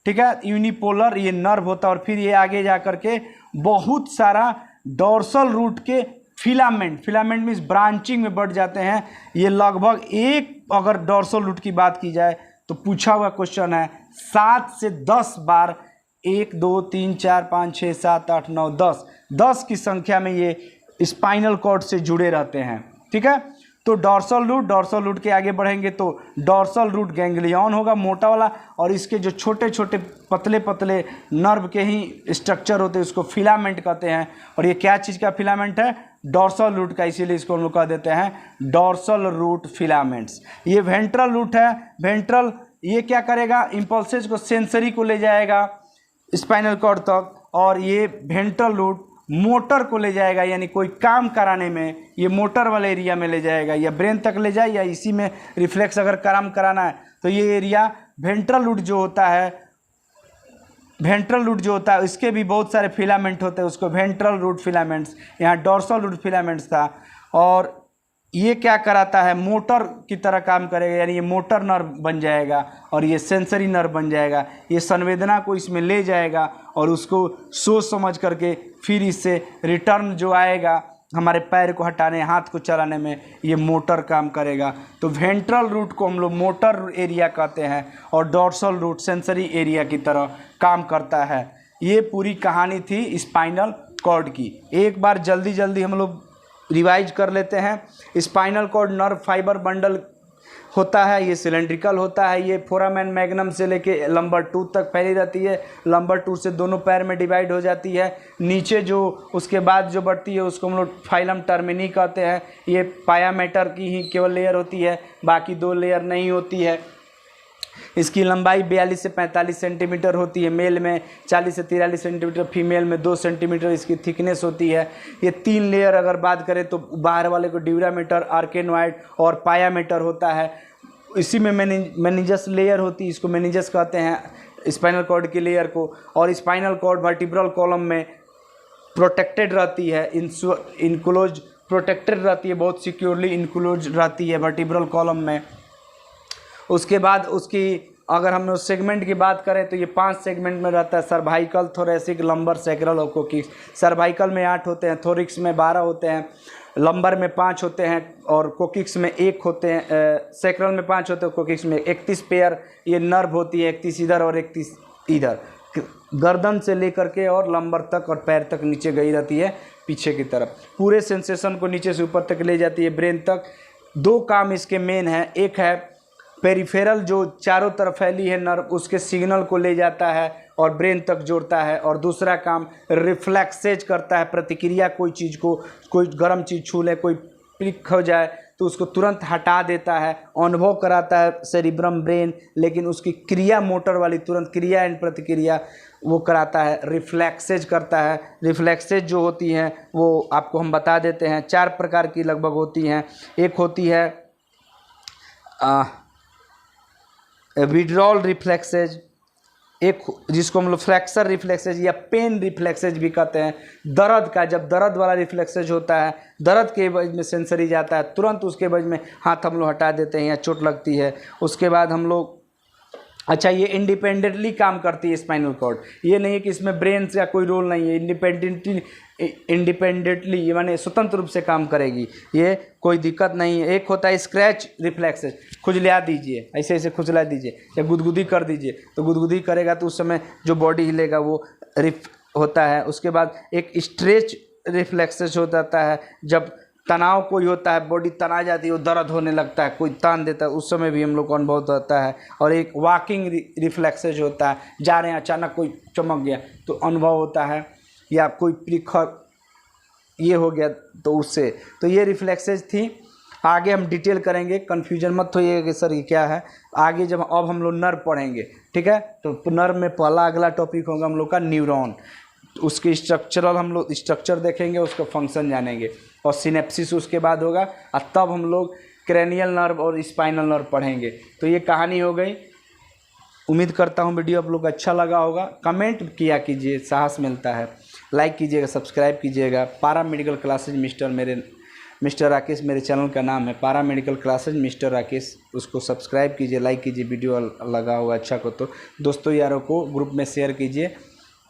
ठीक है। यूनिपोलर ये नर्व होता है, और फिर ये आगे जा करके बहुत सारा डोर्सल रूट के फिलामेंट मीन्स ब्रांचिंग में बढ़ जाते हैं। ये लगभग एक, अगर डोर्सल रूट की बात की जाए तो पूछा हुआ क्वेश्चन है 7 से 10 बार, 1 2 3 4 5 6 7 8 9 10 की संख्या में ये स्पाइनल कॉर्ड से जुड़े रहते हैं, ठीक है। तो डोर्सल रूट के आगे बढ़ेंगे तो डोर्सल रूट गैंग्लियन होगा, मोटा वाला, और इसके जो छोटे छोटे पतले पतले नर्व के ही स्ट्रक्चर होते हैं उसको फिलामेंट कहते हैं। और ये क्या चीज़ का फिलामेंट है? डोर्सल रूट का, इसीलिए इसको हम लोग कह देते हैं डोर्सल रूट फिलामेंट्स। ये वेंट्रल रूट है। वेंट्रल ये क्या करेगा? इम्पल्सेज को, सेंसरी को ले जाएगा स्पाइनल कॉर्ड तक, और ये वेंट्रल रूट मोटर को ले जाएगा, यानी कोई काम कराने में ये मोटर वाले एरिया में ले जाएगा, या ब्रेन तक ले जाए, या इसी में रिफ्लेक्स अगर काम कराना है तो ये एरिया वेंट्रल रूट जो होता है इसके भी बहुत सारे फिलामेंट होते हैं, उसको वेंट्रल रूट फिलामेंट्स, यहाँ डोर्सल रूट फिलामेंट्स था। और ये क्या कराता है? मोटर की तरह काम करेगा, यानी ये मोटर नर्व बन जाएगा और ये सेंसरी नर्व बन जाएगा। ये संवेदना को इसमें ले जाएगा और उसको सोच समझ करके फिर इससे रिटर्न जो आएगा हमारे पैर को हटाने, हाथ को चलाने में, ये मोटर काम करेगा। तो वेंट्रल रूट को हम लोग मोटर एरिया कहते हैं और डोर्सल रूट सेंसरी एरिया की तरह काम करता है। ये पूरी कहानी थी स्पाइनल कॉर्ड की। एक बार जल्दी हम लोग रिवाइज कर लेते हैं। Spinal cord nerve fibre bundle होता है, ये सिलेंड्रिकल होता है, ये फोरामेन मैग्नम से लेके लंबर टूथ तक फैली रहती है, लंबर टूथ से दोनों पैर में डिवाइड हो जाती है। नीचे जो उसके बाद जो बढ़ती है उसको हम लोग फाइलम टर्मिनी कहते हैं। ये पायामेटर की ही केवल लेयर होती है, बाकी 2 लेयर नहीं होती है। इसकी लंबाई 42 से 45 सेंटीमीटर होती है, मेल में 40 से 43 सेंटीमीटर, फीमेल में 2 सेंटीमीटर इसकी थिकनेस होती है। ये 3 लेयर अगर बात करें तो बाहर वाले को ड्यूरामीटर, आर्केनॉइड और पायामीटर होता है। इसी में मेनिंजस लेयर होती है, इसको मेनिंजस कहते हैं स्पाइनल कॉर्ड की लेयर को। और स्पाइनल कॉर्ड वर्टिब्रल कॉलम में प्रोटेक्टेड रहती है, इनक्लोज प्रोटेक्टेड रहती है, बहुत सिक्योरली इनक्लोज रहती है वर्टिब्रल कॉलम में। उसके बाद उसकी अगर हम उस सेगमेंट की बात करें तो ये 5 सेगमेंट में रहता है, सर्वाइकल, थोरेसिक, लंबर, सैक्रल और कोकिक्स। सर्वाइकल में 8 होते हैं, थोरिक्स में 12 होते हैं, लंबर में 5 होते हैं और कोकिक्स में 1 होते हैं, सैक्रल में 5 होते हैं, कोकिक्स में 31 पेयर ये नर्व होती है, 31 इधर और 31 इधर, गर्दन से लेकर के और लंबर तक और पैर तक नीचे गई रहती है पीछे की तरफ, पूरे सेंसेशन को नीचे से ऊपर तक ले जाती है ब्रेन तक। 2 काम इसके मेन हैं, एक है पेरिफेरल जो चारों तरफ फैली है नर्व, उसके सिग्नल को ले जाता है और ब्रेन तक जोड़ता है, और दूसरा काम रिफ्लेक्सेज करता है, प्रतिक्रिया, कोई चीज़ को, कोई गर्म चीज़ छू ले, कोई प्रिक हो जाए तो उसको तुरंत हटा देता है, अनुभव कराता है सेरिब्रम ब्रेन, लेकिन उसकी क्रिया मोटर वाली तुरंत क्रिया एंड प्रतिक्रिया वो कराता है, रिफ्लेक्सेज करता है। रिफ्लेक्सेज जो होती हैं वो आपको हम बता देते हैं, 4 प्रकार की लगभग होती हैं। एक होती है विड्रॉल रिफ्लेक्सेज, एक जिसको हम लोग फ्रैक्चर रिफ्लेक्सेज या पेन रिफ्लेक्सेज भी कहते हैं। दर्द का, जब दर्द वाला रिफ्लेक्सेज होता है, दर्द के एवज में सेंसरी जाता है, तुरंत उसके एवज में हाथ हम लोग हटा देते हैं या चोट लगती है। उसके बाद हम लोग, अच्छा, ये इंडिपेंडेंटली काम करती है स्पाइनल कॉर्ड, ये नहीं है कि इसमें ब्रेन का कोई रोल नहीं है, इंडिपेंडेंटली ये माने स्वतंत्र रूप से काम करेगी, ये कोई दिक्कत नहीं है। एक होता है स्क्रैच रिफ्लेक्सेस, खुजला दीजिए, ऐसे ऐसे खुजला दीजिए या गुदगुदी कर दीजिए, तो गुदगुदी करेगा तो उस समय जो बॉडी हिलेगा वो होता है। उसके बाद एक स्ट्रेच रिफ्लेक्सेस हो जाता है, जब तनाव कोई होता है, बॉडी तना जाती है, वो दर्द होने लगता है, कोई तान देता है, उस समय भी हम लोग को अनुभव होता है। और एक वॉकिंग रिफ्लेक्सेज होता है, जा रहे हैं अचानक कोई चमक गया तो अनुभव होता है, या कोई प्रिखर ये हो गया तो उससे, तो ये रिफ्लेक्सेज थी। आगे हम डिटेल करेंगे, कन्फ्यूजन मत होइएगा कि सर ये क्या है। आगे जब अब हम लोग नर्व पढ़ेंगे, ठीक है, तो नर्व में पहला अगला टॉपिक होगा हम लोग का न्यूरॉन, उसके स्ट्रक्चरल हम लोग स्ट्रक्चर देखेंगे, उसका फंक्शन जानेंगे, और सिनेप्सिस उसके बाद होगा, और तब हम लोग क्रेनियल नर्व और स्पाइनल नर्व पढ़ेंगे। तो ये कहानी हो गई। उम्मीद करता हूँ वीडियो आप लोग अच्छा लगा होगा। कमेंट किया कीजिए, साहस मिलता है। लाइक कीजिएगा, सब्सक्राइब कीजिएगा। पारा मेडिकल क्लासेज मिस्टर राकेश मेरे चैनल का नाम है, पारा मेडिकल क्लासेज मिस्टर राकेश, उसको सब्सक्राइब कीजिए, लाइक कीजिए, वीडियो लगा होगा अच्छा को तो दोस्तों यारों को ग्रुप में शेयर कीजिए।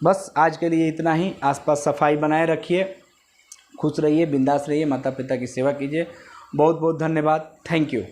बस आज के लिए इतना ही। आसपास सफाई बनाए रखिए, खुश रहिए, बिंदास रहिए, माता पिता की सेवा कीजिए। बहुत बहुत धन्यवाद, थैंक यू।